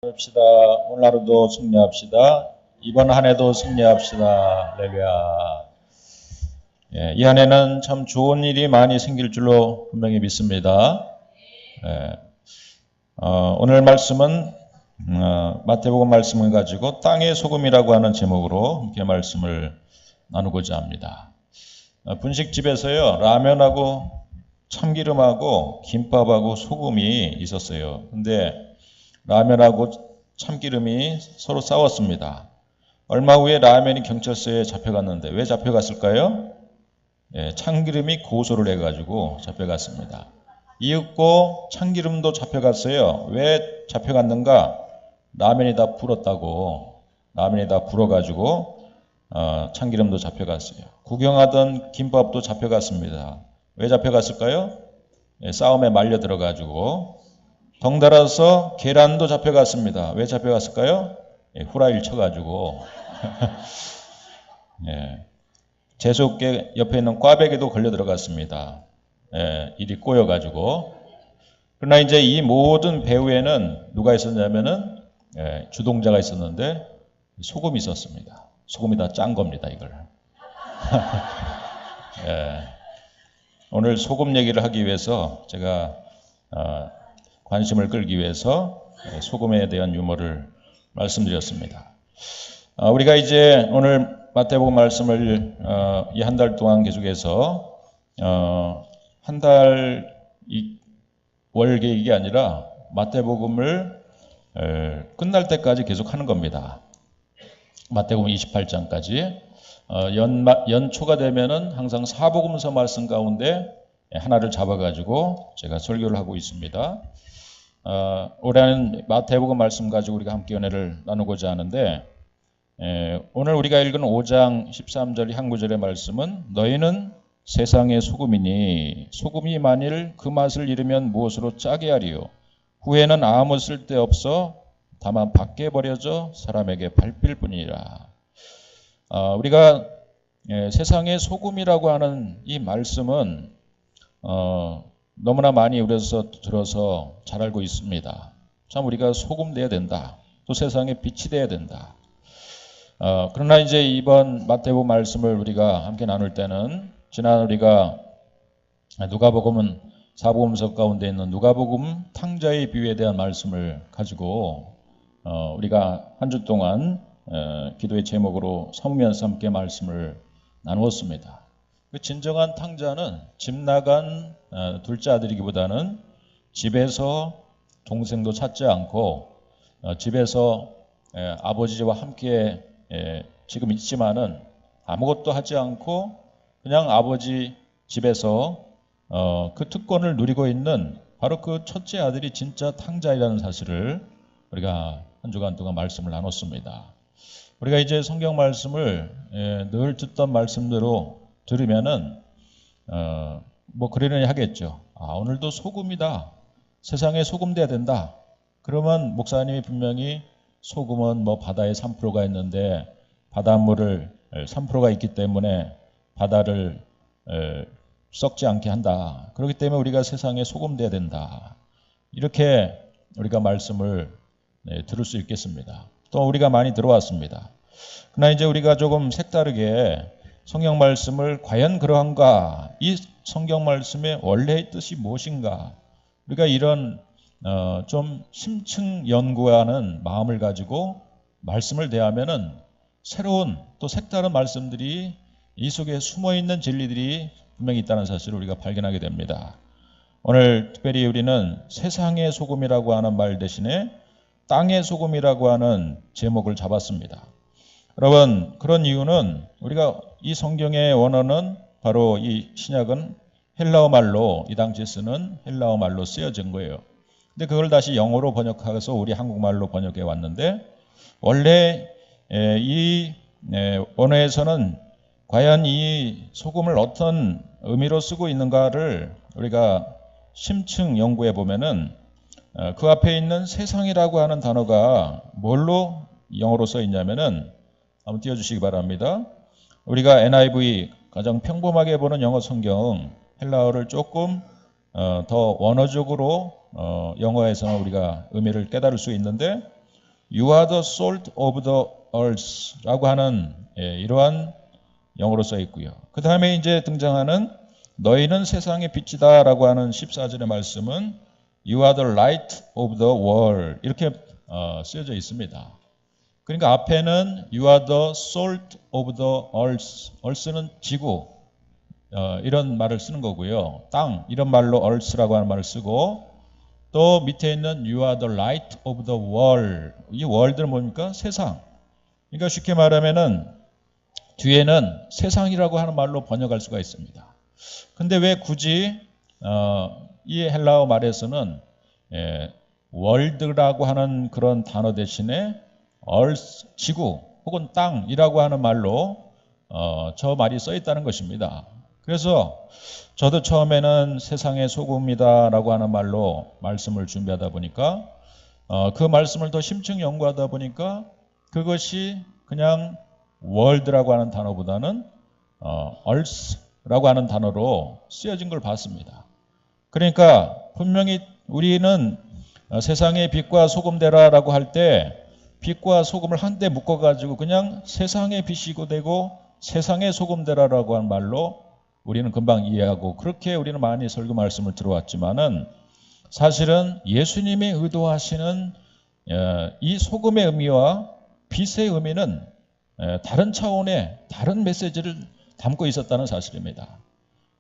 합시다. 오늘 하루도 승리합시다. 이번 한 해도 승리합시다. 할렐루야. 이 한 해는 참 좋은 일이 많이 생길 줄로 분명히 믿습니다. 오늘 말씀은 마태복음 말씀을 가지고 땅의 소금이라고 하는 제목으로 함께 말씀을 나누고자 합니다. 분식집에서요, 라면하고 참기름하고 김밥하고 소금이 있었어요. 근데 라면하고 참기름이 서로 싸웠습니다. 얼마 후에 라면이 경찰서에 잡혀갔는데 왜 잡혀갔을까요? 참기름이 고소를 해가지고 잡혀갔습니다. 이윽고 참기름도 잡혀갔어요. 왜 잡혀갔는가? 라면이 다 불었다고. 라면이 다 불어가지고 참기름도 잡혀갔어요. 구경하던 김밥도 잡혀갔습니다. 왜 잡혀갔을까요? 싸움에 말려 들어가지고. 덩달아서 계란도 잡혀갔습니다. 왜 잡혀갔을까요? 후라이를 쳐가지고. 제수께 옆에 있는 꽈배기도 걸려 들어갔습니다. 일이 꼬여가지고. 그러나 이제 이 모든 배후에는 누가 있었냐면은 주동자가 있었는데 소금이 있었습니다. 소금이 다 짠 겁니다, 이걸. 오늘 소금 얘기를 하기 위해서 제가 관심을 끌기 위해서 소금에 대한 유머를 말씀드렸습니다. 우리가 이제 오늘 마태복음 말씀을 이 한 달 동안 계속해서 한 달 월 계획이 아니라 마태복음을 끝날 때까지 계속 하는 겁니다. 마태복음 28장까지 연초가 되면은 항상 사복음서 말씀 가운데 하나를 잡아가지고 제가 설교를 하고 있습니다. 올해는 마태복음 말씀 가지고 우리가 함께 은혜를 나누고자 하는데 오늘 우리가 읽은 5장 13절 한 구절의 말씀은 너희는 세상의 소금이니 소금이 만일 그 맛을 잃으면 무엇으로 짜게 하리요 후에는 아무 쓸데없어 다만 밖에 버려져 사람에게 밟힐 뿐이라. 우리가 세상의 소금이라고 하는 이 말씀은 너무나 많이 우려서 들어서 잘 알고 있습니다. 참 우리가 소금 돼야 된다. 또 세상에 빛이 돼야 된다. 그러나 이제 이번 마태복음 말씀을 우리가 함께 나눌 때는 지난 우리가 누가복음은 사복음서 가운데 있는 누가복음 탕자의 비유에 대한 말씀을 가지고 우리가 한 주 동안 기도의 제목으로 삼으면서 함께 말씀을 나누었습니다. 그 진정한 탕자는 집 나간 둘째 아들이기보다는 집에서 동생도 찾지 않고 집에서 아버지와 함께 지금 있지만은 아무것도 하지 않고 그냥 아버지 집에서 그 특권을 누리고 있는 바로 그 첫째 아들이 진짜 탕자이라는 사실을 우리가 한 주간 동안 말씀을 나눴습니다. 우리가 이제 성경 말씀을 늘 듣던 말씀대로 들으면은 뭐 그러려니 하겠죠. 오늘도 소금이다. 세상에 소금 돼야 된다. 그러면 목사님이 분명히 소금은 뭐 바다에 3%가 있는데 바닷물을 3%가 있기 때문에 바다를 썩지 않게 한다. 그렇기 때문에 우리가 세상에 소금 돼야 된다. 이렇게 우리가 말씀을 들을 수 있겠습니다. 또 우리가 많이 들어왔습니다. 그러나 이제 우리가 조금 색다르게 성경 말씀을 과연 그러한가? 이 성경 말씀의 원래의 뜻이 무엇인가? 우리가 이런 좀 심층 연구하는 마음을 가지고 말씀을 대하면은 새로운 또 색다른 말씀들이 이 속에 숨어있는 진리들이 분명히 있다는 사실을 우리가 발견하게 됩니다. 오늘 특별히 우리는 세상의 소금이라고 하는 말 대신에 땅의 소금이라고 하는 제목을 잡았습니다. 여러분, 그런 이유는 우리가 이 성경의 원어는 바로 이 신약은 헬라어 말로 이 당시에 쓰는 헬라어 말로 쓰여진 거예요. 근데 그걸 다시 영어로 번역해서 우리 한국말로 번역해 왔는데 원래 이 원어에서는 과연 이 소금을 어떤 의미로 쓰고 있는가를 우리가 심층 연구해 보면은 그 앞에 있는 세상이라고 하는 단어가 뭘로 영어로 써 있냐면은 한번 띄워주시기 바랍니다. 우리가 NIV 가장 평범하게 보는 영어 성경 헬라어를 조금 더 원어적으로 영어에서는 우리가 의미를 깨달을 수 있는데 You are the salt of the earth라고 하는 이러한 영어로 써 있고요. 그 다음에 이제 등장하는 너희는 세상의 빛이다라고 하는 14절의 말씀은 You are the light of the world 이렇게 쓰여져 있습니다. 그러니까 앞에는 You are the salt of the earth. earth는 지구 이런 말을 쓰는 거고요. 땅 이런 말로 earth라고 하는 말을 쓰고 또 밑에 있는 You are the light of the world. 이 world는 뭡니까? 세상. 그러니까 쉽게 말하면은 뒤에는 세상이라고 하는 말로 번역할 수가 있습니다. 근데 왜 굳이 이 헬라어 말에서는 월드라고 하는 그런 단어 대신에 earth, 지구 혹은 땅이라고 하는 말로 저 말이 써 있다는 것입니다. 그래서 저도 처음에는 세상의 소금이다라고 하는 말로 말씀을 준비하다 보니까 그 말씀을 더 심층 연구하다 보니까 그것이 그냥 world라고 하는 단어보다는 earth라고 하는 단어로 쓰여진 걸 봤습니다. 그러니까 분명히 우리는 세상의 빛과 소금 되라라고 할 때 빛과 소금을 한데 묶어가지고 그냥 세상의 빛이고 되고 세상의 소금 되라라고 하는 말로 우리는 금방 이해하고 그렇게 우리는 많이 설교 말씀을 들어왔지만은 사실은 예수님이 의도하시는 이 소금의 의미와 빛의 의미는 다른 차원의 다른 메시지를 담고 있었다는 사실입니다.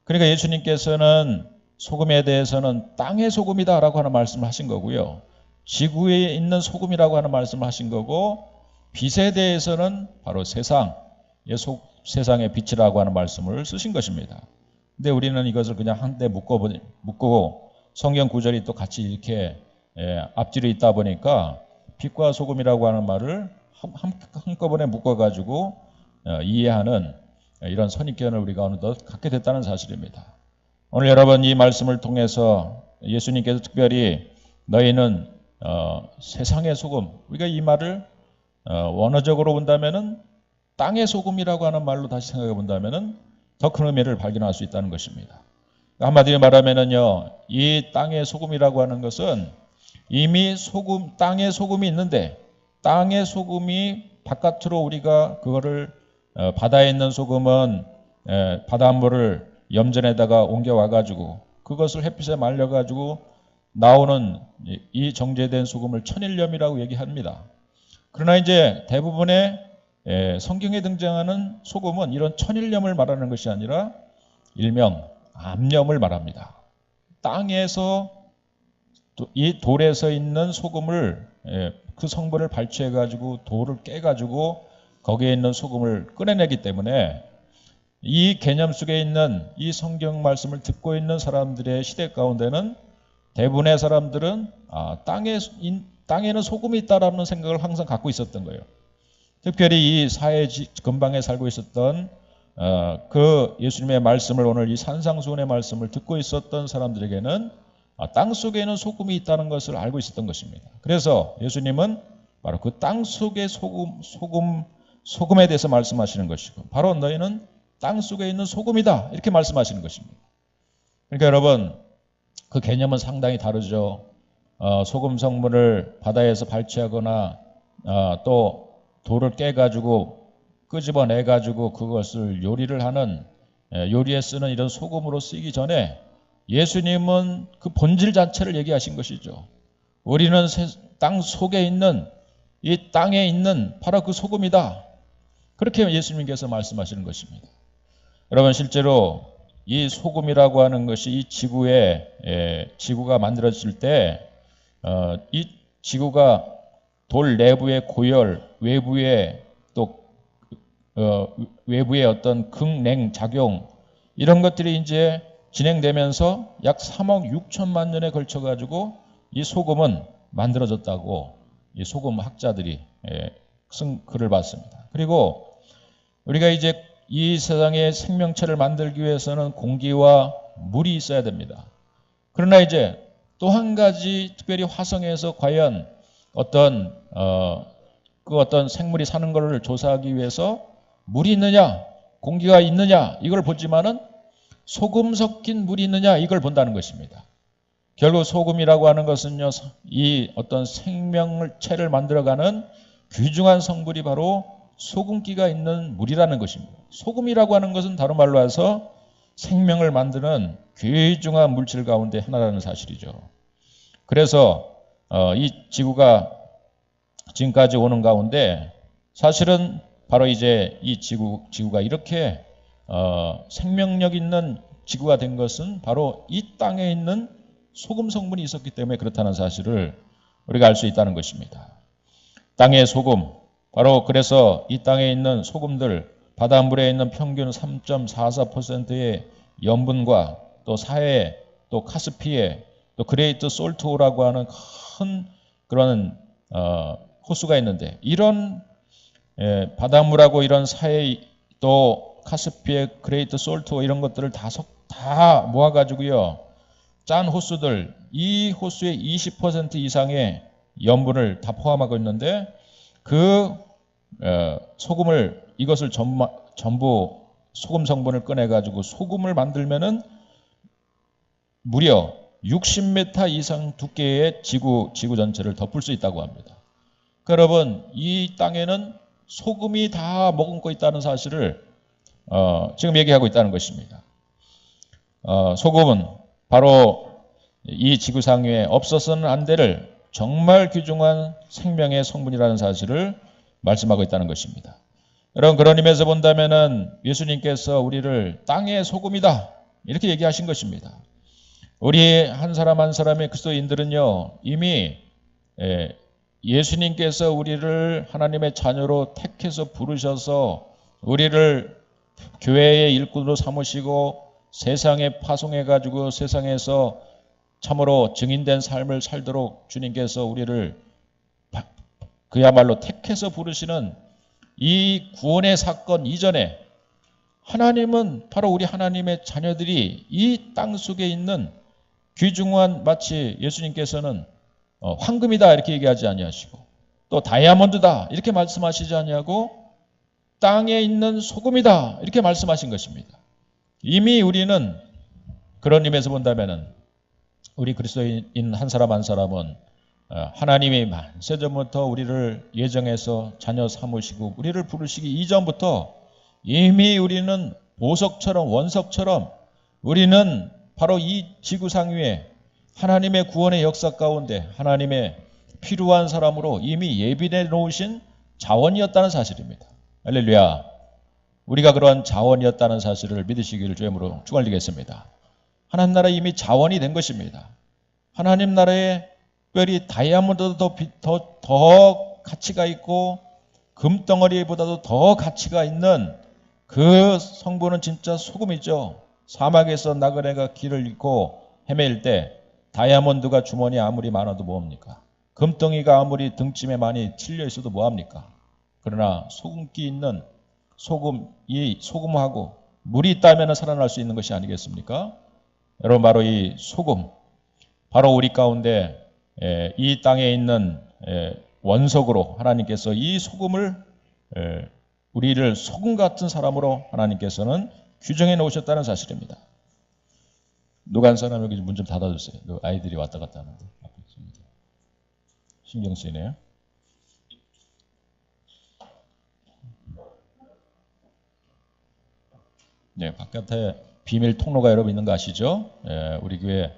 그러니까 예수님께서는 소금에 대해서는 땅의 소금이다라고 하는 말씀을 하신 거고요. 지구에 있는 소금이라고 하는 말씀을 하신 거고 빛에 대해서는 바로 세상의 빛이라고 하는 말씀을 쓰신 것입니다. 근데 우리는 이것을 그냥 한데 묶고 성경 구절이 또 같이 이렇게 앞뒤로 있다 보니까 빛과 소금이라고 하는 말을 한꺼번에 묶어가지고 이해하는 이런 선입견을 우리가 어느덧 갖게 됐다는 사실입니다. 오늘 여러분 이 말씀을 통해서 예수님께서 특별히 너희는 세상의 소금, 우리가 이 말을 원어적으로 본다면은 땅의 소금이라고 하는 말로 다시 생각해 본다면은 더 큰 의미를 발견할 수 있다는 것입니다. 한마디로 말하면은요, 이 땅의 소금이라고 하는 것은 이미 땅에 소금이 있는데 땅의 소금이 바깥으로 우리가 그거를 바다에 있는 소금은 바닷물을 염전에다가 옮겨와가지고 그것을 햇빛에 말려가지고 나오는 이 정제된 소금을 천일염이라고 얘기합니다. 그러나 이제 대부분의 성경에 등장하는 소금은 이런 천일염을 말하는 것이 아니라 일명 암염을 말합니다. 땅에서 이 돌에서 있는 소금을 그 성분을 발췌해가지고 돌을 깨가지고 거기에 있는 소금을 꺼내내기 때문에 이 개념 속에 있는 이 성경 말씀을 듣고 있는 사람들의 시대 가운데는 대부분의 사람들은 땅에는 소금이 있다라는 생각을 항상 갖고 있었던 거예요. 특별히 이 사회 근방에 살고 있었던 그 예수님의 말씀을 오늘 이 산상수훈의 말씀을 듣고 있었던 사람들에게는 땅 속에는 소금이 있다는 것을 알고 있었던 것입니다. 그래서 예수님은 바로 그 땅 속의 소금에 대해서 말씀하시는 것이고 바로 너희는 땅 속에 있는 소금이다 이렇게 말씀하시는 것입니다. 그러니까 여러분 그 개념은 상당히 다르죠. 소금 성분을 바다에서 발췌하거나 또 돌을 깨가지고 끄집어내가지고 그것을 요리를 하는 요리에 쓰는 이런 소금으로 쓰이기 전에 예수님은 그 본질 자체를 얘기하신 것이죠. 우리는 땅 속에 있는 이 땅에 있는 바로 그 소금이다. 그렇게 예수님께서 말씀하시는 것입니다. 여러분 실제로 이 소금이라고 하는 것이 이 지구가 만들어질 때 이 지구가 돌 내부의 고열, 외부의 외부의 어떤 극냉 작용 이런 것들이 이제 진행되면서 약 3억 6천만 년에 걸쳐 가지고 이 소금은 만들어졌다고 이 소금 학자들이 쓴 글을 봤습니다. 그리고 우리가 이제 이 세상에 생명체를 만들기 위해서는 공기와 물이 있어야 됩니다. 그러나 이제 또 한 가지 특별히 화성에서 과연 어떤 생물이 사는 것을 조사하기 위해서 물이 있느냐, 공기가 있느냐 이걸 보지만은 소금 섞인 물이 있느냐 이걸 본다는 것입니다. 결국 소금이라고 하는 것은요, 이 어떤 생명체를 만들어가는 귀중한 성분이 바로 소금기가 있는 물이라는 것입니다. 소금이라고 하는 것은 다른 말로 해서 생명을 만드는 귀중한 물질 가운데 하나라는 사실이죠. 그래서 이 지구가 지금까지 오는 가운데 사실은 바로 이제 이 지구가 이렇게 생명력 있는 지구가 된 것은 바로 이 땅에 있는 소금 성분이 있었기 때문에 그렇다는 사실을 우리가 알 수 있다는 것입니다. 땅의 소금, 바로 그래서 이 땅에 있는 소금들, 바닷물에 있는 평균 3.44%의 염분과 또 사해, 또 카스피해, 또 그레이트 솔트호라고 하는 큰 그런 호수가 있는데 이런 바닷물하고 이런 사해 또 카스피해, 그레이트 솔트호 이런 것들을 다 모아가지고요. 짠 호수들, 이 호수의 20% 이상의 염분을 다 포함하고 있는데 그 소금을 이것을 전부 소금 성분을 꺼내가지고 소금을 만들면은 무려 60m 이상 두께의 지구 전체를 덮을 수 있다고 합니다. 여러분, 이 땅에는 소금이 다 머금고 있다는 사실을 지금 얘기하고 있다는 것입니다. 소금은 바로 이 지구상 위에 없어서는 안 될 정말 귀중한 생명의 성분이라는 사실을 말씀하고 있다는 것입니다. 여러분, 그런 의미에서 본다면은 예수님께서 우리를 땅의 소금이다 이렇게 얘기하신 것입니다. 우리 한 사람 한 사람의 그리스도인들은요 이미 예수님께서 우리를 하나님의 자녀로 택해서 부르셔서 우리를 교회의 일꾼으로 삼으시고 세상에 파송해가지고 세상에서 참으로 증인된 삶을 살도록 주님께서 우리를 그야말로 택해서 부르시는 이 구원의 사건 이전에 하나님은 바로 우리 하나님의 자녀들이 이 땅 속에 있는 귀중한 마치 예수님께서는 황금이다 이렇게 얘기하지 아니하시고 또 다이아몬드다 이렇게 말씀하시지 아니하고 땅에 있는 소금이다 이렇게 말씀하신 것입니다. 이미 우리는 그런 의미에서 본다면은 우리 그리스도인 한 사람 한 사람은 하나님이 만세전부터 우리를 예정해서 자녀 삼으시고 우리를 부르시기 이전부터 이미 우리는 보석처럼 원석처럼 우리는 바로 이 지구상 위에 하나님의 구원의 역사 가운데 하나님의 필요한 사람으로 이미 예비해 놓으신 자원이었다는 사실입니다. 할렐루야. 우리가 그러한 자원이었다는 사실을 믿으시기를 주님으로 축원드리겠습니다. 하나님 나라에 이미 자원이 된 것입니다. 하나님 나라에 특별히 다이아몬드도 더 가치가 있고 금덩어리보다도 더 가치가 있는 그 성분은 진짜 소금이죠. 사막에서 나그네가 길을 잃고 헤매일 때 다이아몬드가 주머니에 아무리 많아도 뭐합니까? 금덩이가 아무리 등짐에 많이 찔려 있어도 뭐합니까? 그러나 소금기 있는 소금하고 물이 있다면 살아날 수 있는 것이 아니겠습니까? 여러분, 바로 이 소금, 바로 우리 가운데 이 땅에 있는 원석으로 하나님께서 이 소금을 우리를 소금 같은 사람으로 하나님께서는 규정해 놓으셨다는 사실입니다. 누가 한 사람 여기 문 좀 닫아주세요. 아이들이 왔다 갔다 하는데 신경 쓰이네요. 네, 바깥에 비밀 통로가 여러분 있는 거 아시죠? 우리 교회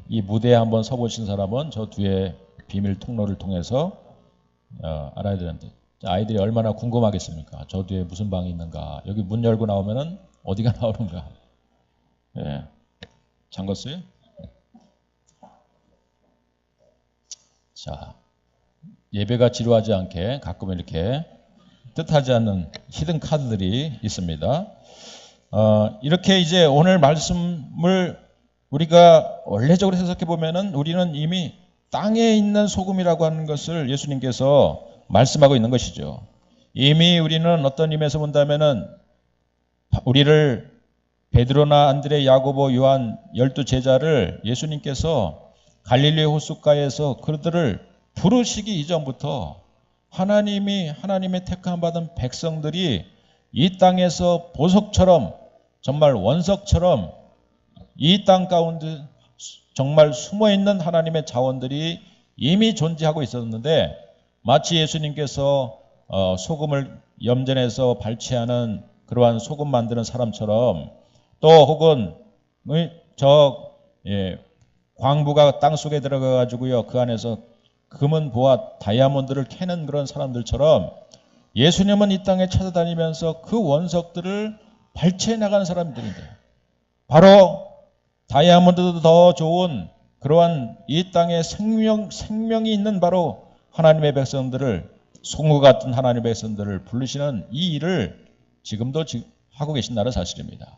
이 무대에 한번 서보신 사람은 저 뒤에 비밀 통로를 통해서 알아야 되는데 아이들이 얼마나 궁금하겠습니까? 저 뒤에 무슨 방이 있는가? 여기 문 열고 나오면은 어디가 나오는가? 잠궜어요? 자, 예배가 지루하지 않게 가끔 이렇게 뜻하지 않는 히든 카드들이 있습니다. 이렇게 이제 오늘 말씀을 우리가 원래적으로 해석해 보면은 우리는 이미 땅에 있는 소금이라고 하는 것을 예수님께서 말씀하고 있는 것이죠. 이미 우리는 어떤 의미에서 본다면은 우리를 베드로나 안드레, 야고보, 요한 12제자를 예수님께서 갈릴리 호숫가에서 그들을 부르시기 이전부터 하나님의 택함 받은 백성들이 이 땅에서 보석처럼 정말 원석처럼 이 땅 가운데 정말 숨어있는 하나님의 자원들이 이미 존재하고 있었는데 마치 예수님께서 소금을 염전해서 발치하는 그러한 소금 만드는 사람처럼 또 혹은 광부가 땅속에 들어가 가지고요 그 안에서 금은 보아 다이아몬드를 캐는 그런 사람들처럼 예수님은 이 땅에 찾아다니면서 그 원석들을 발치해 나가는 사람들인데 바로 다이아몬드도 더 좋은 그러한 이 땅에 생명이 있는 바로 하나님의 백성들을 송우 같은 하나님의 백성들을 부르시는 이 일을 지금도 하고 계신다는 사실입니다.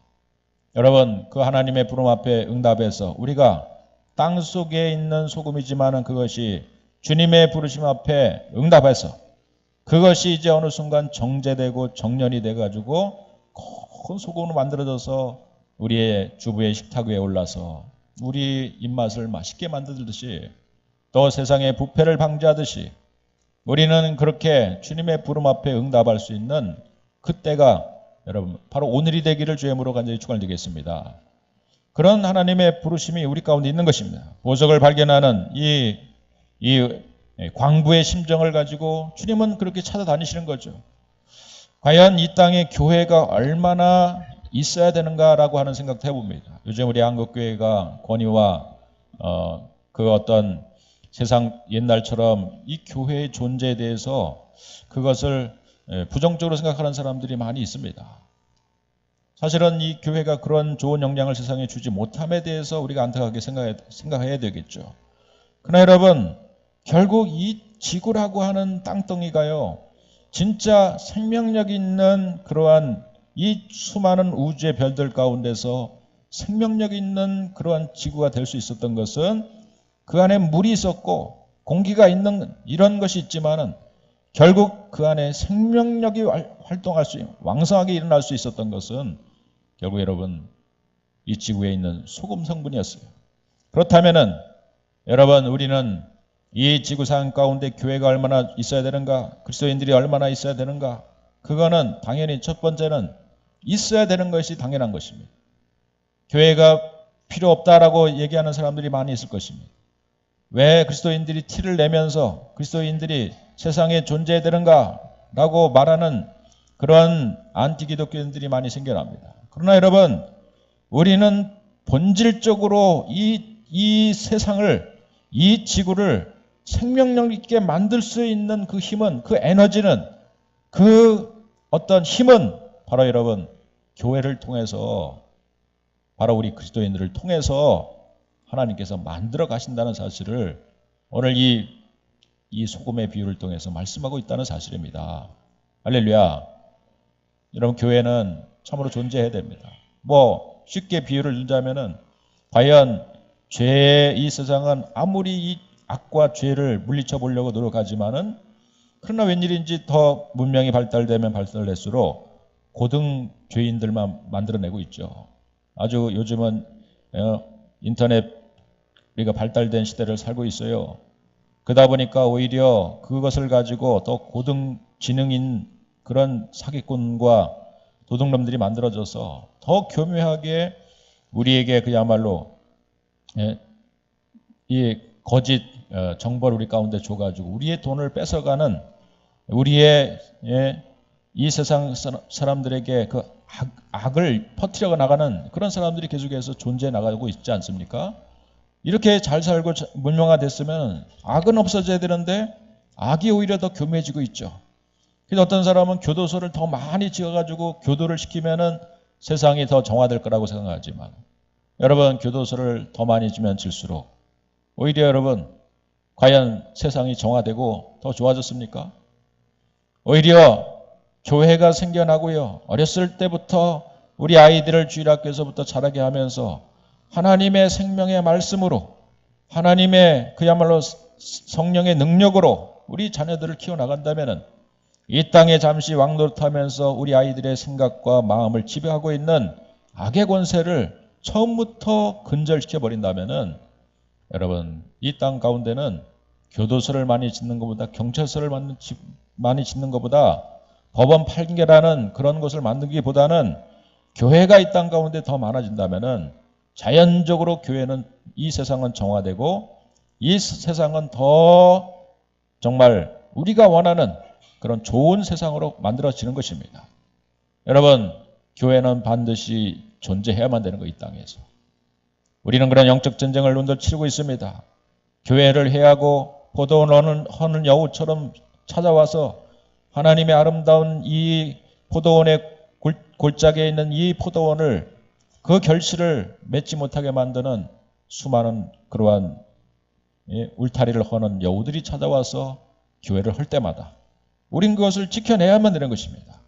여러분 그 하나님의 부름 앞에 응답해서 우리가 땅속에 있는 소금이지만은 그것이 주님의 부르심 앞에 응답해서 그것이 이제 어느 순간 정제되고 정련이 돼가지고 큰 소금으로 만들어져서 우리의 주부의 식탁 위에 올라서 우리 입맛을 맛있게 만들듯이 또 세상의 부패를 방지하듯이 우리는 그렇게 주님의 부름 앞에 응답할 수 있는 그때가 여러분 바로 오늘이 되기를 주의 이름으로 간절히 축원드리겠습니다. 그런 하나님의 부르심이 우리 가운데 있는 것입니다. 보석을 발견하는 이 광부의 심정을 가지고 주님은 그렇게 찾아다니시는 거죠. 과연 이 땅에 교회가 얼마나 있어야 되는가라고 하는 생각도 해봅니다. 요즘 우리 한국교회가 권위와 그 어떤 세상 옛날처럼 이 교회의 존재에 대해서 그것을 부정적으로 생각하는 사람들이 많이 있습니다. 사실은 이 교회가 그런 좋은 영향을 세상에 주지 못함에 대해서 우리가 안타깝게 생각해야 되겠죠. 그러나 여러분 결국 이 지구라고 하는 땅덩이가요 진짜 생명력 있는 그러한 이 수많은 우주의 별들 가운데서 생명력 있는 그러한 지구가 될 수 있었던 것은 그 안에 물이 있었고 공기가 있는 이런 것이 있지만은 결국 그 안에 생명력이 활동할 수 왕성하게 일어날 수 있었던 것은 결국 여러분 이 지구에 있는 소금 성분이었어요. 그렇다면은 여러분 우리는 이 지구상 가운데 교회가 얼마나 있어야 되는가, 그리스도인들이 얼마나 있어야 되는가, 그거는 당연히 첫 번째는 있어야 되는 것이 당연한 것입니다. 교회가 필요 없다라고 얘기하는 사람들이 많이 있을 것입니다. 왜 그리스도인들이 티를 내면서 그리스도인들이 세상에 존재해야 되는가라고 말하는 그런 안티기독교인들이 많이 생겨납니다. 그러나 여러분 우리는 본질적으로 이 세상을 이 지구를 생명력 있게 만들 수 있는 그 힘은 그 에너지는 그 어떤 힘은 바로 여러분 교회를 통해서 바로 우리 그리스도인들을 통해서 하나님께서 만들어 가신다는 사실을 오늘 이 소금의 비유를 통해서 말씀하고 있다는 사실입니다. 할렐루야. 여러분 교회는 참으로 존재해야 됩니다. 뭐 쉽게 비유를 들자면은 과연 죄의 이 세상은 아무리 이 악과 죄를 물리쳐 보려고 노력하지만은 그러나 웬일인지 더 문명이 발달되면 발달될수록 고등 죄인들만 만들어내고 있죠. 아주 요즘은 인터넷 우리가 발달된 시대를 살고 있어요. 그러다 보니까 오히려 그것을 가지고 더 고등 지능인 그런 사기꾼과 도둑놈들이 만들어져서 더 교묘하게 우리에게 그야말로 이 거짓 정보를 우리 가운데 줘가지고 우리의 돈을 뺏어가는 우리의 이 세상 사람들에게 그 악을 퍼뜨려 나가는 그런 사람들이 계속해서 존재해 나가고 있지 않습니까? 이렇게 잘 살고 문명화됐으면 악은 없어져야 되는데 악이 오히려 더 교묘해지고 있죠. 그래서 어떤 사람은 교도소를 더 많이 지어가지고 교도를 시키면은 세상이 더 정화될 거라고 생각하지만 여러분 교도소를 더 많이 지면 질수록 오히려 여러분 과연 세상이 정화되고 더 좋아졌습니까? 오히려 교회가 생겨나고요. 어렸을 때부터 우리 아이들을 주일학교에서부터 자라게 하면서 하나님의 생명의 말씀으로 하나님의 그야말로 성령의 능력으로 우리 자녀들을 키워나간다면은 이 땅에 잠시 왕노릇하면서 우리 아이들의 생각과 마음을 지배하고 있는 악의 권세를 처음부터 근절시켜 버린다면은 여러분 이 땅 가운데는 교도소를 많이 짓는 것보다 경찰서를 많이 짓는 것보다 법원 판결하는 그런 곳을 만들기보다는 교회가 이 땅 가운데 더 많아진다면은 자연적으로 교회는 이 세상은 정화되고 이 세상은 더 정말 우리가 원하는 그런 좋은 세상으로 만들어지는 것입니다. 여러분, 교회는 반드시 존재해야만 되는 거, 이 땅에서. 우리는 그런 영적 전쟁을 눈들 치르고 있습니다. 교회를 해하고 포도원 허는 여우처럼 찾아와서 하나님의 아름다운 이 포도원의 골짜기에 있는 이 포도원을 그 결실을 맺지 못하게 만드는 수많은 그러한 울타리를 허는 여우들이 찾아와서 교회를 할 때마다 우린 그것을 지켜내야만 되는 것입니다.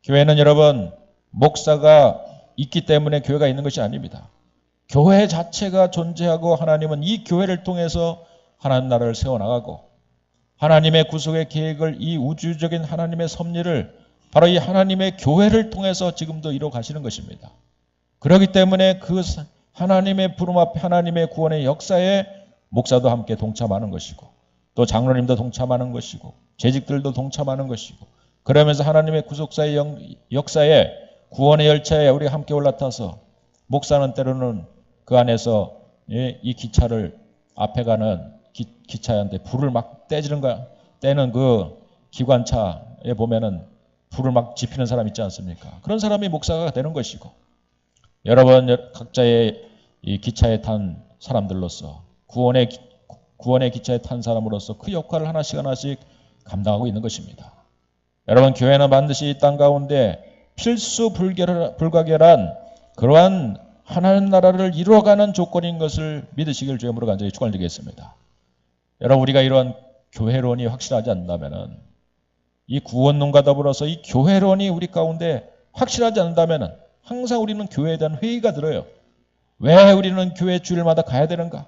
교회는 여러분 목사가 있기 때문에 교회가 있는 것이 아닙니다. 교회 자체가 존재하고 하나님은 이 교회를 통해서 하나님 나라를 세워나가고 하나님의 구속의 계획을, 이 우주적인 하나님의 섭리를 바로 이 하나님의 교회를 통해서 지금도 이루어 가시는 것입니다. 그렇기 때문에 그 하나님의 부름 앞에 하나님의 구원의 역사에 목사도 함께 동참하는 것이고 또 장로님도 동참하는 것이고 재직들도 동참하는 것이고 그러면서 하나님의 구속사의 역사에 구원의 열차에 우리가 함께 올라타서 목사는 때로는 그 안에서 이 기차를 앞에 가는 기차한테 불을 막 떼는 그 기관차에 보면은 불을 막 지피는 사람 있지 않습니까? 그런 사람이 목사가 되는 것이고 여러분 각자의 이 기차에 탄 사람들로서 구원의 기차에 탄 사람으로서 그 역할을 하나씩 감당하고 있는 것입니다. 여러분 교회는 반드시 이 땅 가운데 필수 불가결한 그러한 하나님 나라를 이루어가는 조건인 것을 믿으시길 주님으로 간절히 축원드리겠습니다. 여러분 우리가 이러한 교회론이 확실하지 않는다면 이 구원론과 더불어서 이 교회론이 우리 가운데 확실하지 않는다면 항상 우리는 교회에 대한 회의가 들어요. 왜 우리는 교회 주일마다 가야 되는가?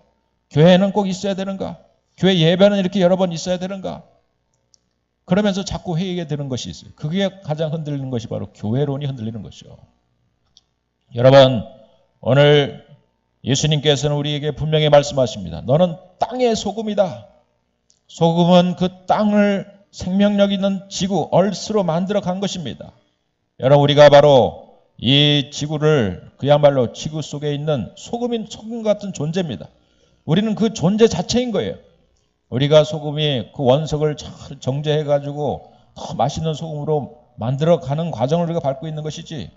교회는 꼭 있어야 되는가? 교회 예배는 이렇게 여러 번 있어야 되는가? 그러면서 자꾸 회의가 되는 것이 있어요. 그게 가장 흔들리는 것이 바로 교회론이 흔들리는 것이죠. 여러분 오늘 예수님께서는 우리에게 분명히 말씀하십니다. 너는 땅의 소금이다. 소금은 그 땅을 생명력 있는 지구, 얼스로 만들어 간 것입니다. 여러분 우리가 바로 이 지구를 그야말로 지구 속에 있는 소금 같은 존재입니다. 우리는 그 존재 자체인 거예요. 우리가 소금이 그 원석을 잘 정제해가지고 더 맛있는 소금으로 만들어가는 과정을 우리가 밟고 있는 것이지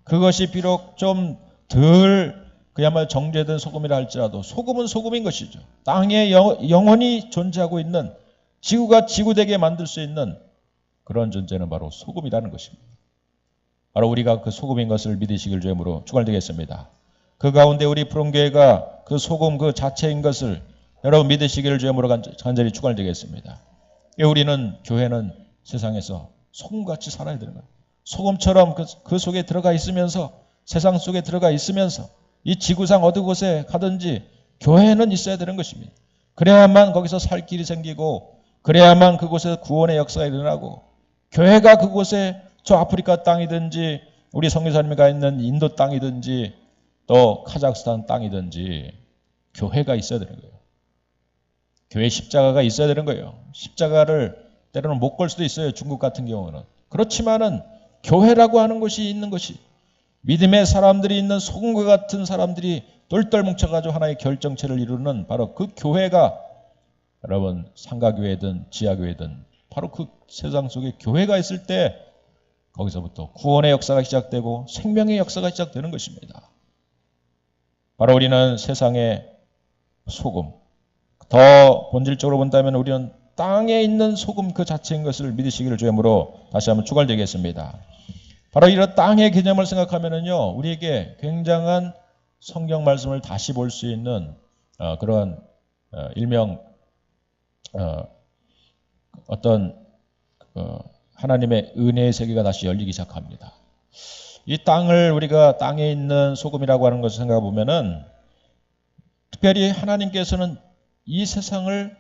그것이 비록 좀 덜 그야말로 정제된 소금이라 할지라도 소금은 소금인 것이죠. 땅에 영원히 존재하고 있는 지구가 지구되게 만들 수 있는 그런 존재는 바로 소금이라는 것입니다. 바로 우리가 그 소금인 것을 믿으시길 주님으로 축원드리겠습니다. 그 가운데 우리 푸른교회가 그 소금 그 자체인 것을 여러분 믿으시기를 주님으로 간절히 축원드리겠습니다. 우리는 교회는 세상에서 소금같이 살아야 되는 거예요. 소금처럼 그 속에 들어가 있으면서 세상 속에 들어가 있으면서 이 지구상 어느 곳에 가든지 교회는 있어야 되는 것입니다. 그래야만 거기서 살 길이 생기고 그래야만 그곳에서 구원의 역사가 일어나고 교회가 그곳에 저 아프리카 땅이든지 우리 선교사님이 있는 인도 땅이든지 또 카자흐스탄 땅이든지 교회가 있어야 되는 거예요. 교회 십자가가 있어야 되는 거예요. 십자가를 때로는 못 걸 수도 있어요. 중국 같은 경우는. 그렇지만은 교회라고 하는 것이 있는 것이 믿음의 사람들이 있는 소금과 같은 사람들이 똘똘 뭉쳐가지고 하나의 결정체를 이루는 바로 그 교회가 여러분 상가교회든 지하교회든 바로 그 세상 속에 교회가 있을 때 거기서부터 구원의 역사가 시작되고 생명의 역사가 시작되는 것입니다. 바로 우리는 세상의 소금, 더 본질적으로 본다면 우리는 땅에 있는 소금 그 자체인 것을 믿으시기를 주님으로 다시 한번 축원드리겠습니다. 바로 이런 땅의 개념을 생각하면은요, 우리에게 굉장한 성경 말씀을 다시 볼 수 있는 그러한 일명 어떤 하나님의 은혜의 세계가 다시 열리기 시작합니다. 이 땅을 우리가 땅에 있는 소금이라고 하는 것을 생각해 보면은 특별히 하나님께서는 이 세상을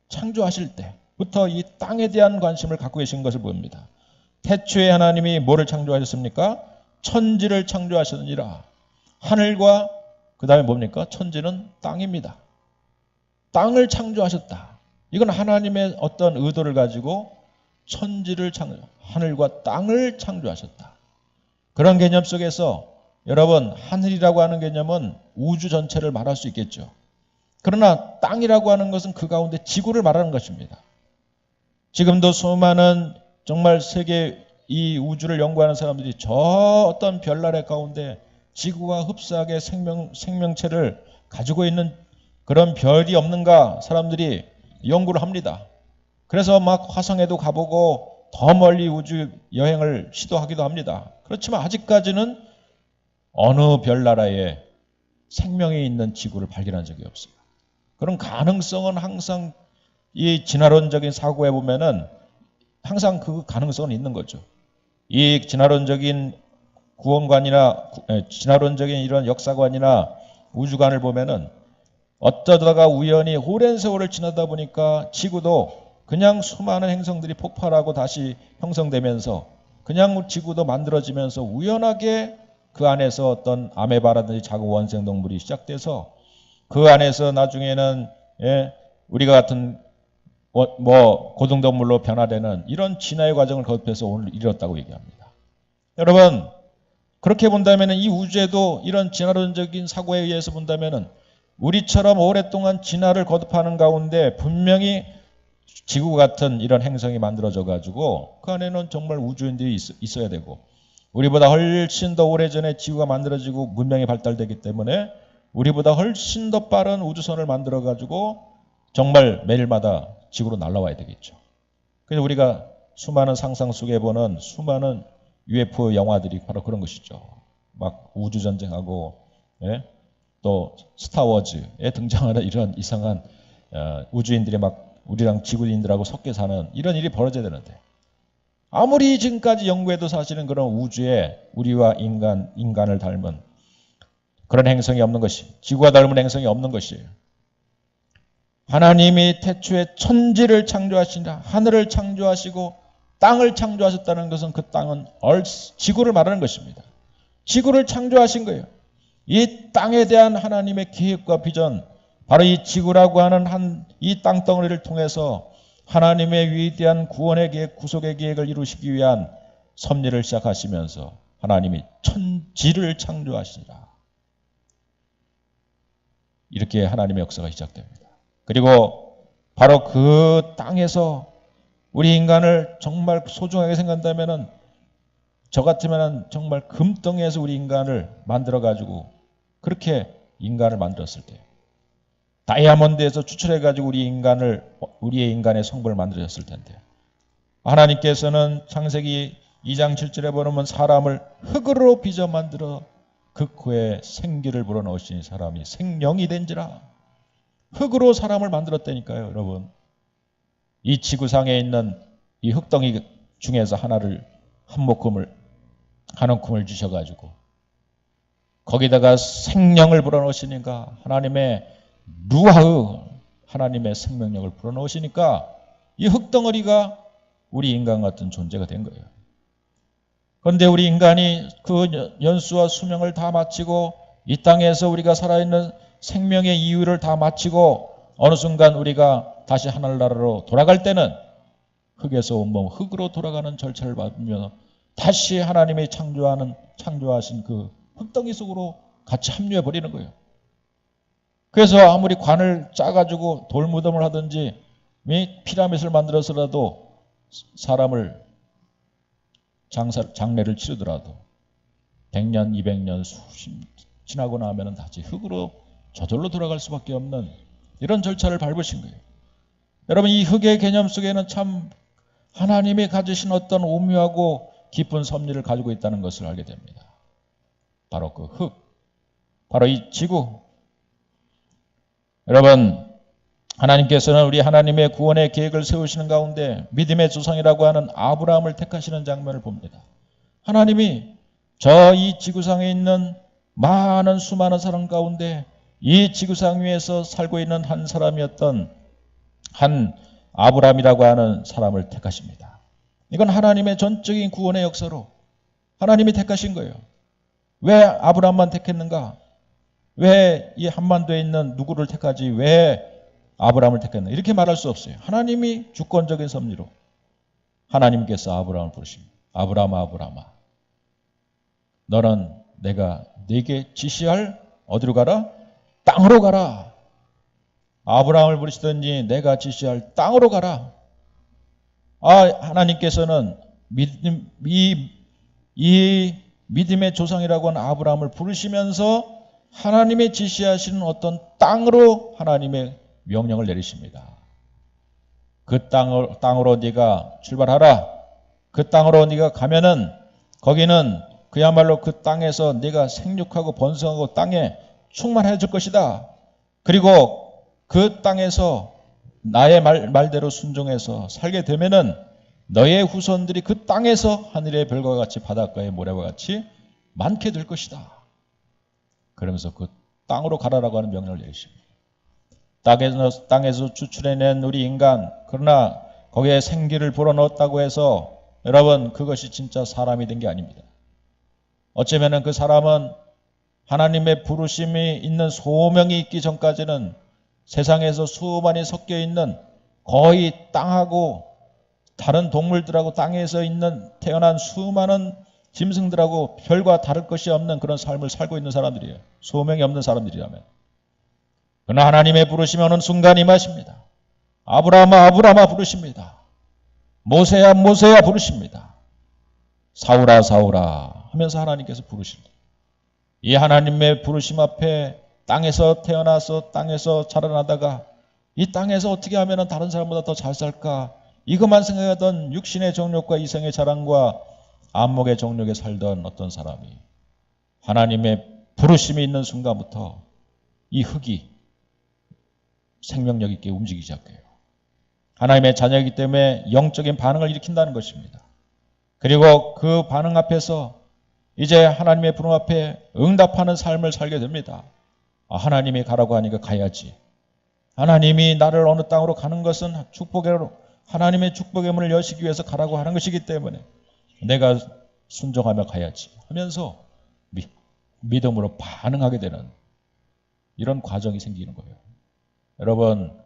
창조하실 때부터 이 땅에 대한 관심을 갖고 계신 것을 보입니다. 태초에 하나님이 뭐를 창조하셨습니까? 천지를 창조하셨느니라. 하늘과 그 다음에 뭡니까? 천지는 땅입니다. 땅을 창조하셨다. 이건 하나님의 어떤 의도를 가지고 천지를 하늘과 땅을 창조하셨다. 그런 개념 속에서 여러분, 하늘이라고 하는 개념은 우주 전체를 말할 수 있겠죠. 그러나 땅이라고 하는 것은 그 가운데 지구를 말하는 것입니다. 지금도 수많은 정말 세계 이 우주를 연구하는 사람들이 저 어떤 별나래 가운데 지구가 흡사하게 생명체를 가지고 있는 그런 별이 없는가 사람들이 연구를 합니다. 그래서 막 화성에도 가보고 더 멀리 우주 여행을 시도하기도 합니다. 그렇지만 아직까지는 어느 별나라에 생명이 있는 지구를 발견한 적이 없어요. 그런 가능성은 항상 이 진화론적인 사고에 보면은 항상 그 가능성은 있는 거죠. 이 진화론적인 구원관이나 진화론적인 이런 역사관이나 우주관을 보면은 어쩌다가 우연히 오랜 세월을 지나다 보니까 지구도 그냥 수많은 행성들이 폭발하고 다시 형성되면서 그냥 지구도 만들어지면서 우연하게 그 안에서 어떤 아메바라든지 작은 원생동물이 시작돼서 그 안에서 나중에는 우리가 같은 고등동물로 변화되는 이런 진화의 과정을 거듭해서 오늘 이뤘다고 얘기합니다. 여러분, 그렇게 본다면 이 우주에도 이런 진화론적인 사고에 의해서 본다면 우리처럼 오랫동안 진화를 거듭하는 가운데 분명히 지구 같은 이런 행성이 만들어져 가지고 그 안에는 정말 우주인들이 있어야 되고 우리보다 훨씬 더 오래전에 지구가 만들어지고 문명이 발달되기 때문에 우리보다 훨씬 더 빠른 우주선을 만들어 가지고 정말 매일마다 지구로 날아와야 되겠죠. 그래서 우리가 수많은 상상 속에 보는 수많은 UFO 영화들이 바로 그런 것이죠. 막 우주전쟁하고 또 스타워즈에 등장하는 이런 이상한 우주인들이 막 우리랑 지구인들하고 섞여 사는 이런 일이 벌어져야 되는데 아무리 지금까지 연구해도 사실은 그런 우주에 우리와 인간을 닮은 그런 행성이 없는 것이 지구와 닮은 행성이 없는 것이에요. 하나님이 태초에 천지를 창조하시니라 하늘을 창조하시고 땅을 창조하셨다는 것은 그 땅은 지구를 말하는 것입니다. 지구를 창조하신 거예요. 이 땅에 대한 하나님의 계획과 비전 바로 이 지구라고 하는 이 땅덩어리를 통해서 하나님의 위대한 구원의 계획, 구속의 계획을 이루시기 위한 섭리를 시작하시면서 하나님이 천지를 창조하시니라. 이렇게 하나님의 역사가 시작됩니다. 그리고 바로 그 땅에서 우리 인간을 정말 소중하게 생각한다면 저 같으면 정말 금덩이에서 우리 인간을 만들어가지고 그렇게 인간을 만들었을 때 다이아몬드에서 추출해가지고 우리의 인간의 성분을 만들었을 텐데 하나님께서는 창세기 2장 7절에 보면 사람을 흙으로 빚어 만들어 그 코에 생기를 불어넣으시니 사람이 생명이 된지라. 흙으로 사람을 만들었다니까요, 여러분. 이 지구상에 있는 이 흙덩이 중에서 한 움큼을 주셔가지고 거기다가 생명을 불어넣으시니까 하나님의 루아흐 하나님의 생명력을 불어넣으시니까 이 흙덩어리가 우리 인간 같은 존재가 된 거예요. 그런데 우리 인간이 그 연수와 수명을 다 마치고 이 땅에서 우리가 살아있는 생명의 이유를 다 마치고 어느 순간 우리가 다시 하늘나라로 돌아갈 때는 흙에서 온몸 흙으로 돌아가는 절차를 밟으며 다시 하나님이 창조하신 그 흙덩이 속으로 같이 합류해 버리는 거예요. 그래서 아무리 관을 짜가지고 돌무덤을 하든지 피라밋을 만들어서라도 사람을 장례를 치르더라도 100년, 200년 지나고 나면 다시 흙으로 저절로 돌아갈 수밖에 없는 이런 절차를 밟으신 거예요. 여러분, 이 흙의 개념 속에는 참 하나님이 가지신 어떤 오묘하고 깊은 섭리를 가지고 있다는 것을 알게 됩니다. 바로 그 흙, 바로 이 지구. 여러분, 하나님께서는 우리 하나님의 구원의 계획을 세우시는 가운데 믿음의 조상이라고 하는 아브라함을 택하시는 장면을 봅니다. 하나님이 이 지구상에 있는 많은 수많은 사람 가운데 이 지구상 위에서 살고 있는 한 사람이었던 한 아브라함이라고 하는 사람을 택하십니다. 이건 하나님의 전적인 구원의 역사로 하나님이 택하신 거예요. 왜 아브라함만 택했는가? 왜 이 한반도에 있는 누구를 택하지 왜 아브라함을 택했는가? 이렇게 말할 수 없어요. 하나님이 주권적인 섭리로 하나님께서 아브라함을 부르십니다. 아브라함아, 아브라함아, 너는 내가 네게 지시할 어디로 가라? 땅으로 가라. 아브라함을 부르시더니 내가 지시할 땅으로 가라. 하나님께서는 이 믿음의 조상이라고 하는 아브라함을 부르시면서 하나님의 지시하시는 어떤 땅으로 하나님의 명령을 내리십니다. 그 땅으로 네가 출발하라. 그 땅으로 네가 가면은 거기는 그야말로 그 땅에서 네가 생육하고 번성하고 땅에 충만해질 것이다. 그리고 그 땅에서 나의 말대로 순종해서 살게 되면은 너의 후손들이 그 땅에서 하늘의 별과 같이 바닷가의 모래와 같이 많게 될 것이다. 그러면서 그 땅으로 가라라고 하는 명령을 내리십니다. 땅에서 추출해낸 우리 인간, 그러나 거기에 생기를 불어넣었다고 해서 여러분 그것이 진짜 사람이 된 게 아닙니다. 어쩌면은 그 사람은 하나님의 부르심이 있는 소명이 있기 전까지는 세상에서 수많이 섞여 있는 거의 땅하고 다른 동물들하고 땅에서 있는 태어난 수많은 짐승들하고 별과 다를 것이 없는 그런 삶을 살고 있는 사람들이에요. 소명이 없는 사람들이라면. 그러나 하나님의 부르심이 오는 순간 임하십니다. 아브라함아 아브라함아 부르십니다. 모세야 모세야 부르십니다. 사울아 사울아 하면서 하나님께서 부르십니다. 이 하나님의 부르심 앞에 땅에서 태어나서 땅에서 자라나다가 이 땅에서 어떻게 하면 다른 사람보다 더 잘 살까 이것만 생각하던 육신의 정욕과 이성의 자랑과 안목의 정욕에 살던 어떤 사람이 하나님의 부르심이 있는 순간부터 이 흙이 생명력 있게 움직이기 시작해요. 하나님의 자녀이기 때문에 영적인 반응을 일으킨다는 것입니다. 그리고 그 반응 앞에서 이제 하나님의 부름 앞에 응답하는 삶을 살게 됩니다. 하나님이 가라고 하니까 가야지. 하나님이 나를 어느 땅으로 가는 것은 축복으로 하나님의 축복의 문을 여시기 위해서 가라고 하는 것이기 때문에 내가 순종하며 가야지 하면서 믿음으로 반응하게 되는 이런 과정이 생기는 거예요. 여러분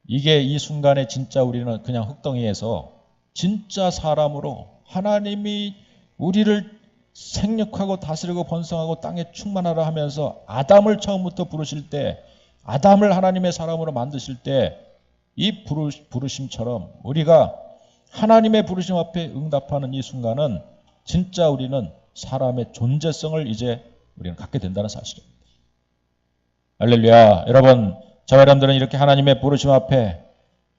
이게 이 순간에 진짜 우리는 그냥 흙덩이에서 진짜 사람으로 하나님이 우리를 생육하고 다스리고 번성하고 땅에 충만하라 하면서 아담을 처음부터 부르실 때 아담을 하나님의 사람으로 만드실 때 이 부르심처럼 우리가 하나님의 부르심 앞에 응답하는 이 순간은 진짜 우리는 사람의 존재성을 이제 우리는 갖게 된다는 사실입니다. 할렐루야. 여러분 저와 여러분들은 이렇게 하나님의 부르심 앞에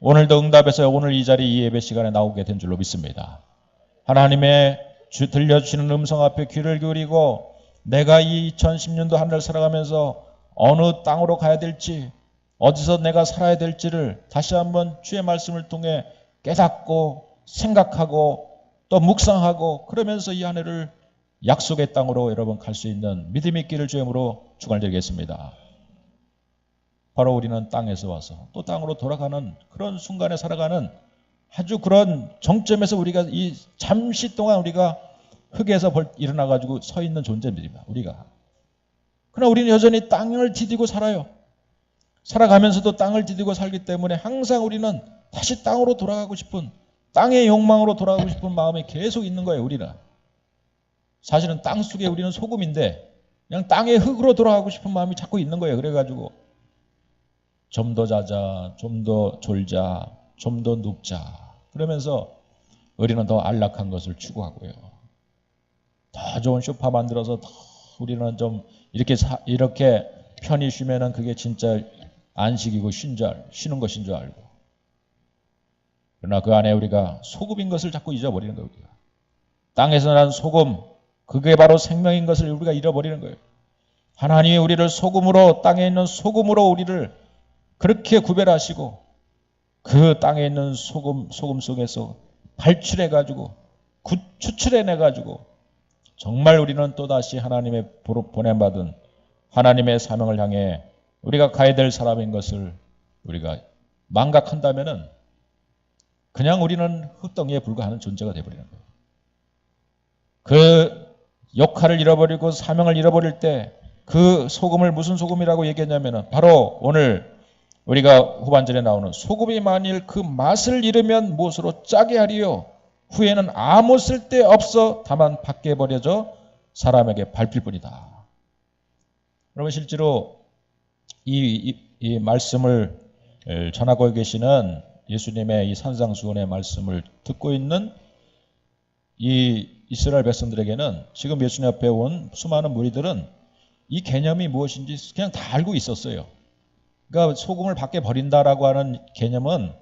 오늘도 응답해서 오늘 이 자리 이 예배 시간에 나오게 된 줄로 믿습니다. 하나님의 들려주시는 음성 앞에 귀를 기울이고 내가 이 2010년도 한 달 살아가면서 어느 땅으로 가야 될지 어디서 내가 살아야 될지를 다시 한번 주의 말씀을 통해 깨닫고 생각하고 또 묵상하고 그러면서 이 한 해를 약속의 땅으로 여러분 갈 수 있는 믿음의 길을 주의 이름으로 축원드리겠습니다. 바로 우리는 땅에서 와서 또 땅으로 돌아가는 그런 순간에 살아가는 아주 그런 정점에서 우리가 이 잠시 동안 우리가 흙에서 일어나가지고 서 있는 존재들입니다. 우리가. 그러나 우리는 여전히 땅을 디디고 살아요. 살아가면서도 땅을 디디고 살기 때문에 항상 우리는 다시 땅으로 돌아가고 싶은 땅의 욕망으로 돌아가고 싶은 마음이 계속 있는 거예요. 우리는. 사실은 땅 속에 우리는 소금인데 그냥 땅의 흙으로 돌아가고 싶은 마음이 자꾸 있는 거예요. 그래가지고 좀 더 자자, 좀 더 졸자, 좀 더 눕자 그러면서 우리는 더 안락한 것을 추구하고요. 더 좋은 소파 만들어서 더 우리는 좀 이렇게 편히 쉬면은 그게 진짜 안식이고 쉬는 것인 줄 알고. 그러나 그 안에 우리가 소금인 것을 자꾸 잊어버리는 거예요. 우리가. 땅에서 난 소금, 그게 바로 생명인 것을 우리가 잃어버리는 거예요. 하나님이 우리를 소금으로 땅에 있는 소금으로 우리를 그렇게 구별하시고 그 땅에 있는 소금 속에서 발출해가지고 추출해내가지고 정말 우리는 또다시 하나님의 보냄받은 하나님의 사명을 향해 우리가 가야 될 사람인 것을 우리가 망각한다면은 그냥 우리는 흙덩이에 불과하는 존재가 되어버리는 거예요. 그 역할을 잃어버리고 사명을 잃어버릴 때 그 소금을 무슨 소금이라고 얘기했냐면은 바로 오늘 우리가 후반절에 나오는 소금이 만일 그 맛을 잃으면 무엇으로 짜게 하리요 후에는 아무 쓸데 없어 다만 밖에 버려져 사람에게 밟힐 뿐이다. 여러분 실제로 이 말씀을 전하고 계시는 예수님의 이 산상수훈의 말씀을 듣고 있는 이 이스라엘 백성들에게는 지금 예수님 앞에 온 수많은 무리들은 이 개념이 무엇인지 그냥 다 알고 있었어요. 그러니까 소금을 밖에 버린다라고 하는 개념은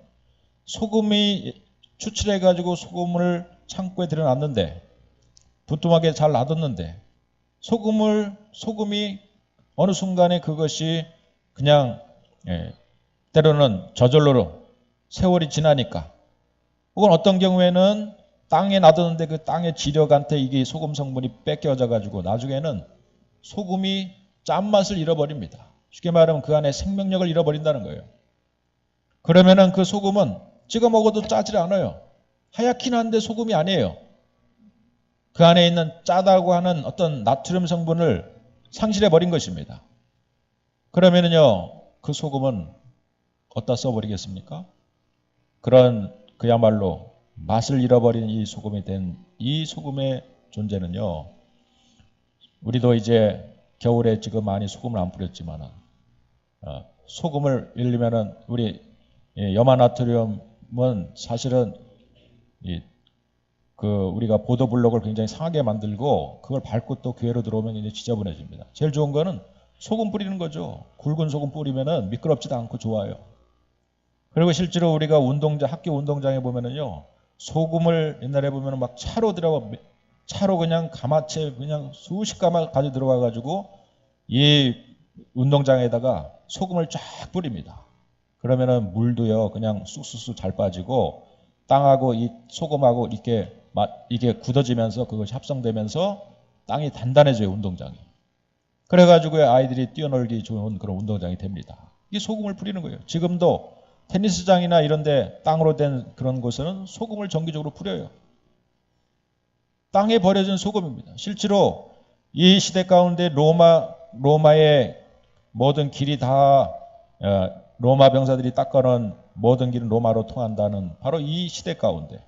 소금이 추출해가지고 소금을 창고에 들여놨는데 부뚜막에 잘 놔뒀는데 소금이 어느 순간에 그것이 그냥 때로는 저절로 세월이 지나니까 혹은 어떤 경우에는 땅에 놔뒀는데 그 땅의 지력한테 이게 소금 성분이 뺏겨져 가지고 나중에는 소금이 짠맛을 잃어버립니다. 쉽게 말하면 그 안에 생명력을 잃어버린다는 거예요. 그러면은 그 소금은 찍어 먹어도 짜질 않아요. 하얗긴 한데 소금이 아니에요. 그 안에 있는 짜다고 하는 어떤 나트륨 성분을 상실해 버린 것입니다. 그러면은요, 그 소금은 어디다 써버리겠습니까? 그런 그야말로 맛을 잃어버린 이 소금이 된 이 소금의 존재는요, 우리도 이제 겨울에 지금 많이 소금을 안 뿌렸지만은 소금을 예를 들면은 우리 염화나트륨은 사실은 우리가 보도블록을 굉장히 상하게 만들고 그걸 밟고 또 교회로 들어오면 이제 지저분해집니다. 제일 좋은 거는 소금 뿌리는 거죠. 굵은 소금 뿌리면은 미끄럽지도 않고 좋아요. 그리고 실제로 우리가 학교 운동장에 보면은요, 소금을 옛날에 보면은 막 차로 그냥 가마채 그냥 수십 가마 가지고 들어와가지고 이 운동장에다가 소금을 쫙 뿌립니다. 그러면은 물도요 그냥 쑥쑥쑥 잘 빠지고 땅하고 이 소금하고 이게 굳어지면서 그것이 합성되면서 땅이 단단해져요, 운동장이. 그래가지고 아이들이 뛰어놀기 좋은 그런 운동장이 됩니다. 이게 소금을 뿌리는 거예요. 지금도 테니스장이나 이런데 땅으로 된 그런 곳에는 소금을 정기적으로 뿌려요. 땅에 버려진 소금입니다. 실제로 이 시대 가운데 로마의 모든 길이 다 로마 병사들이 닦아놓은 모든 길은 로마로 통한다는 바로 이 시대 가운데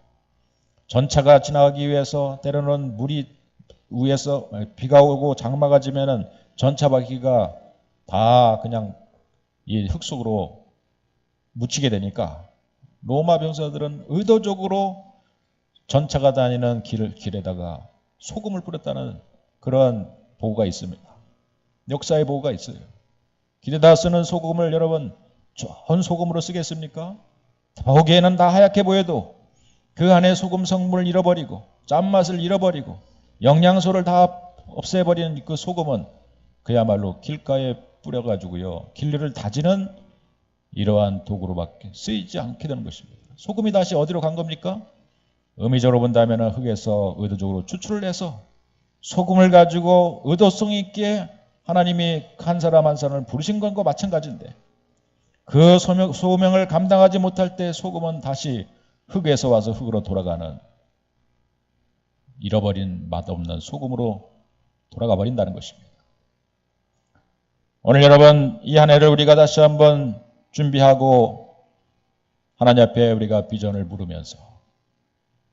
전차가 지나가기 위해서 때로는 물이 위에서 비가 오고 장마가 지면은 전차 바퀴가 다 그냥 이 흙 속으로 묻히게 되니까 로마 병사들은 의도적으로 전차가 다니는 길에다가 소금을 뿌렸다는 그런 보고가 있습니다. 역사의 보고가 있어요. 길에다 쓰는 소금을 여러분 좋은 소금으로 쓰겠습니까? 보기에는 다 하얗게 보여도 그 안에 소금 성분을 잃어버리고 짠맛을 잃어버리고 영양소를 다 없애버리는 그 소금은 그야말로 길가에 뿌려가지고요, 길들을 다지는 이러한 도구로밖에 쓰이지 않게 되는 것입니다. 소금이 다시 어디로 간 겁니까? 의미적으로 본다면 흙에서 의도적으로 추출을 해서 소금을 가지고 의도성 있게 하나님이 한 사람 한 사람을 부르신 것과 마찬가지인데 그 소명을 감당하지 못할 때 소금은 다시 흙에서 와서 흙으로 돌아가는 잃어버린 맛없는 소금으로 돌아가 버린다는 것입니다. 오늘 여러분 이 한 해를 우리가 다시 한번 준비하고 하나님 앞에 우리가 비전을 물으면서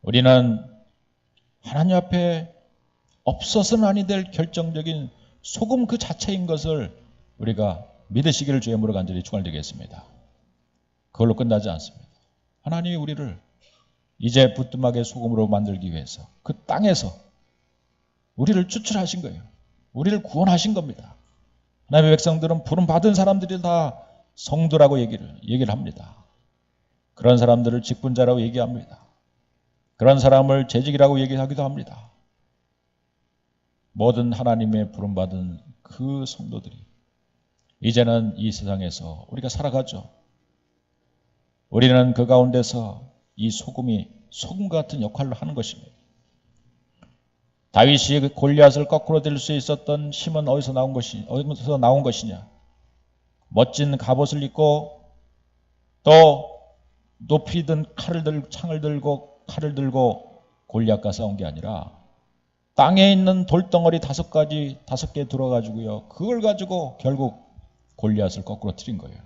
우리는 하나님 앞에 없어서는 아니 될 결정적인 소금 그 자체인 것을 우리가 믿으시기를 주의 이름으로 간절히 축원드리겠습니다. 그걸로 끝나지 않습니다. 하나님이 우리를 이제 부뚜막의 소금으로 만들기 위해서 그 땅에서 우리를 추출하신 거예요. 우리를 구원하신 겁니다. 하나님의 백성들은 부름받은 사람들이 다 성도라고 얘기를 합니다. 그런 사람들을 직분자라고 얘기합니다. 그런 사람을 재직이라고 얘기하기도 합니다. 모든 하나님의 부름받은 그 성도들이 이제는 이 세상에서 우리가 살아가죠. 우리는 그 가운데서 이 소금이 소금 같은 역할을 하는 것입니다. 다윗이 골리앗을 거꾸로 들 수 있었던 힘은 어디서 나온 것이냐? 멋진 갑옷을 입고 또 높이 든 창을 들고 골리앗과 싸운 게 아니라 땅에 있는 돌덩어리 5개 들어가지고요. 그걸 가지고 결국 골리앗을 거꾸로 틀린 거예요.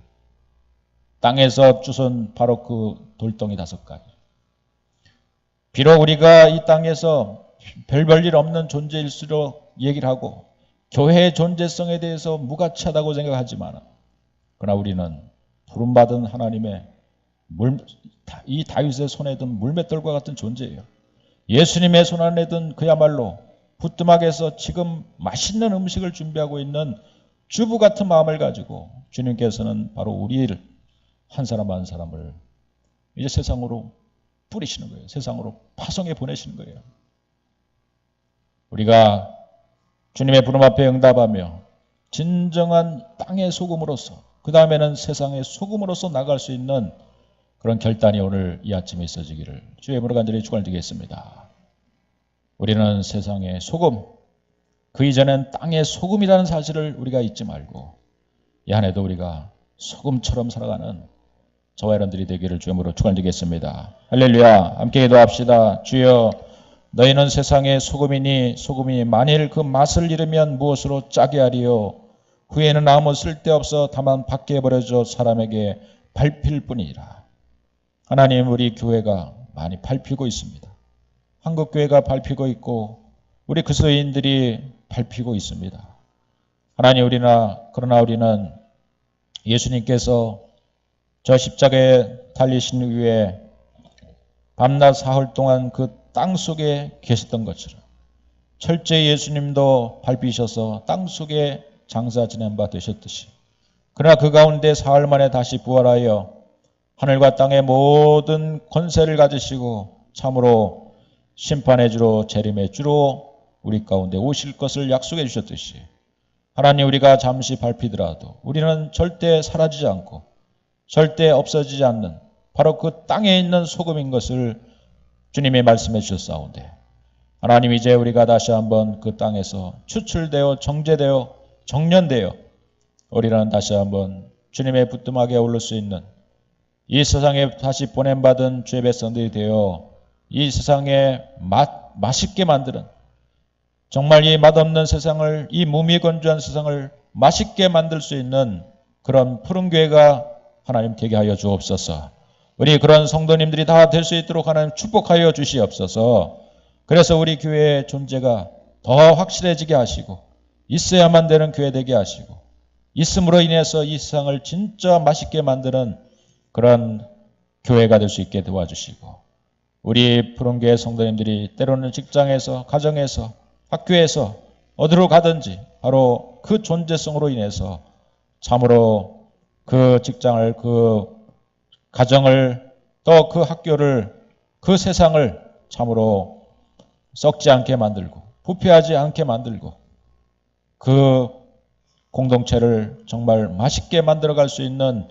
땅에서 주선 바로 그 돌덩이 5가지. 비록 우리가 이 땅에서 별볼일 없는 존재일수록 얘기를 하고 교회의 존재성에 대해서 무가치하다고 생각하지만, 그러나 우리는 부름받은 하나님의 이 다윗의 손에 든 물맷돌과 같은 존재예요. 예수님의 손 안에 든 그야말로 부뚜막에서 지금 맛있는 음식을 준비하고 있는 주부 같은 마음을 가지고 주님께서는 바로 우리를 한 사람 한 사람을 이제 세상으로 뿌리시는 거예요. 세상으로 파송해 보내시는 거예요. 우리가 주님의 부름 앞에 응답하며 진정한 땅의 소금으로서, 그 다음에는 세상의 소금으로서 나갈 수 있는 그런 결단이 오늘 이 아침에 있어지기를 주의 이름으로 간절히 축원드리겠습니다. 우리는 세상의 소금, 그 이전엔 땅의 소금이라는 사실을 우리가 잊지 말고 이 안에도 우리가 소금처럼 살아가는 저와 여러분들이 되기를 주의 이름으로 축원드리겠습니다. 할렐루야. 함께 기도합시다. 주여, 너희는 세상의 소금이니 소금이 만일 그 맛을 잃으면 무엇으로 짜게 하리요? 후에는 아무 쓸데없어 다만 밖에 버려져 사람에게 밟힐 뿐이라. 하나님, 우리 교회가 많이 밟히고 있습니다. 한국교회가 밟히고 있고 우리 그리스도인들이 밟히고 있습니다. 하나님, 그러나 우리는 예수님께서 저 십자가에 달리신 후에 밤낮 사흘 동안 그 땅 속에 계셨던 것처럼 철저히 예수님도 밟히셔서 땅 속에 장사 지낸 바 되셨듯이, 그러나 그 가운데 사흘 만에 다시 부활하여 하늘과 땅의 모든 권세를 가지시고 참으로 심판의 주로 재림의 주로 우리 가운데 오실 것을 약속해 주셨듯이, 하나님, 우리가 잠시 밟히더라도 우리는 절대 사라지지 않고 절대 없어지지 않는 바로 그 땅에 있는 소금인 것을 주님이 말씀해 주셨사온데, 하나님, 이제 우리가 다시 한번 그 땅에서 추출되어 정제되어 정련되어 우리는 다시 한번 주님의 부뚜막에 오를 수 있는 이 세상에 다시 보냄받은 주의 백성들이 되어 이 세상에 맛있게 만드는, 정말 이 맛없는 세상을, 이 무미건조한 세상을 맛있게 만들 수 있는 그런 푸른 교회가 하나님 되게 하여 주옵소서. 우리 그런 성도님들이 다 될 수 있도록 하나님 축복하여 주시옵소서. 그래서 우리 교회의 존재가 더 확실해지게 하시고 있어야만 되는 교회 되게 하시고 있음으로 인해서 이 세상을 진짜 맛있게 만드는 그런 교회가 될 수 있게 도와주시고, 우리 푸른교회 성도님들이 때로는 직장에서, 가정에서, 학교에서 어디로 가든지 바로 그 존재성으로 인해서 참으로 그 직장을, 그 가정을, 또 그 학교를, 그 세상을 참으로 썩지 않게 만들고 부패하지 않게 만들고 그 공동체를 정말 맛있게 만들어갈 수 있는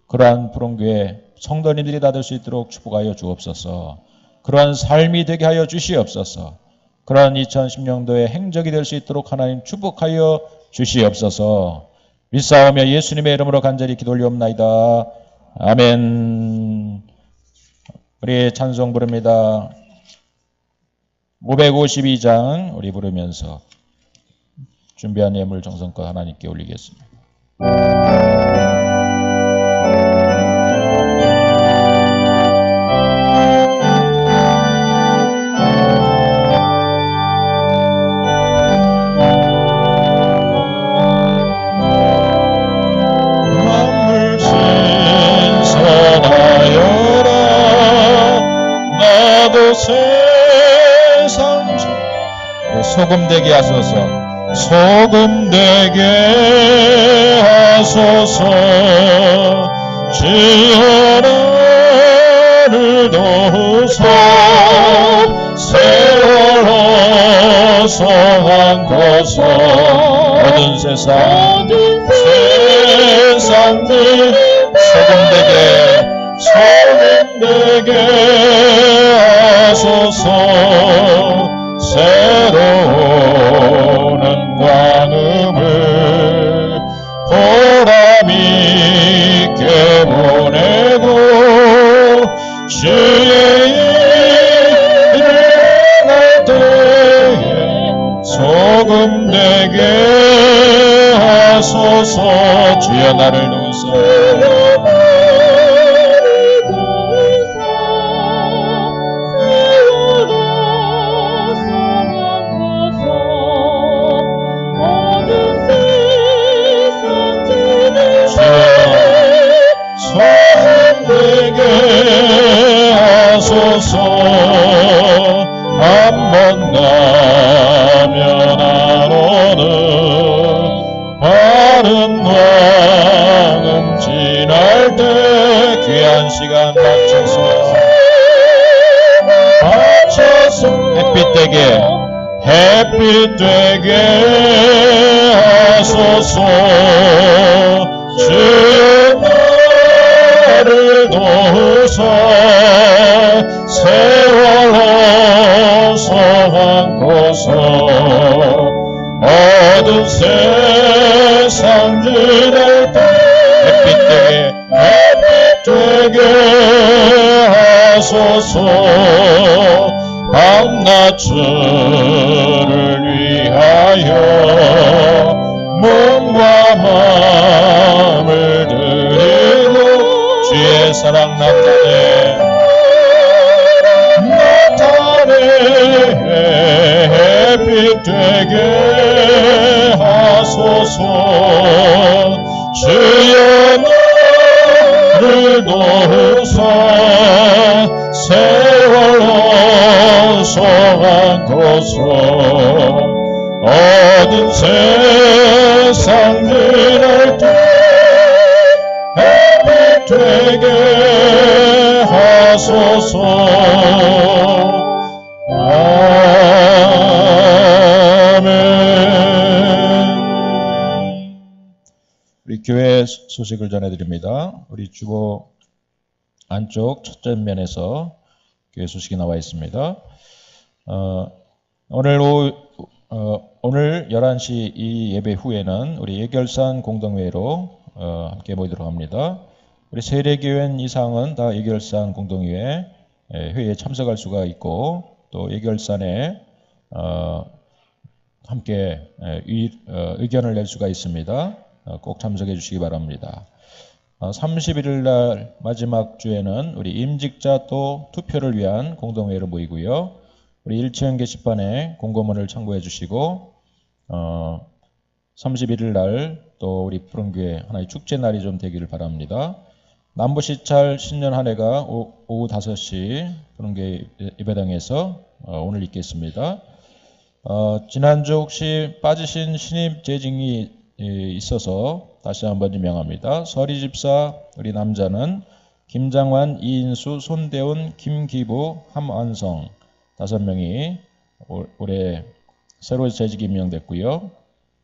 그러한 푸른교회 성도님들이 다 될 수 있도록 축복하여 주옵소서. 그러한 삶이 되게 하여 주시옵소서. 그러한 2010년도의 행적이 될 수 있도록 하나님 축복하여 주시옵소서. 믿사오며 예수님의 이름으로 간절히 기도 올리옵나이다. 아멘. 우리 찬송 부릅니다. 552장 우리 부르면서 준비한 예물 정성껏 하나님께 올리겠습니다. 세상 소금 되게 하소서. 소금 되게 하소서. 주여 나를 도우소. 세월호서 한도서. 모든 세상들 소금 되게 하소서. 새로운 광음을 보람있게 보내고 주의 일을 할 때에 소금 되게 하소서. 주여 나를 도우소. 한번 가면 나로는 바른 왕은 지날 때 귀한 시간 맞춰서 햇빛 되게 하소서. 주여 나를 도우사 세월 어서한고서 어두운 세상 지날 때 햇빛 되게 하소서. 밤낮 주를 위하여 몸과 마음을 드리고 주의 사랑 나타내 햇빛 되게 하소서. 주여 나를 도우사 세월 어서한고서 어두운 세상 지날 때 햇빛 되게 하소서. 아멘. 우리 교회 소식을 전해드립니다. 우리 주보 안쪽 첫 전면에서 교회 소식이 나와 있습니다. 오늘 11시 이 예배 후에는 우리 예결산 공동회로 함께 모이도록 합니다. 우리 세례교회 이상은 다 예결산 공동회 회의에 참석할 수가 있고 또 예결산에 함께 의견을 낼 수가 있습니다. 꼭 참석해 주시기 바랍니다. 31일 날 마지막 주에는 우리 임직자 또 투표를 위한 공동회로 모이고요. 우리 일체형 게시판에 공고문을 참고해 주시고 31일 날 또 우리 푸른교회 하나의 축제 날이 좀 되기를 바랍니다. 남부시찰 신년 한 해가 오후 5시 푸른교회 예배당에서 오늘 있겠습니다. 지난주 혹시 빠지신 신입 재직이 있어서 다시 한번 임명합니다. 서리 집사 우리 남자는 김장환, 이인수, 손대훈, 김기부, 함완성 5명이 올해 새로 재직 임명됐고요.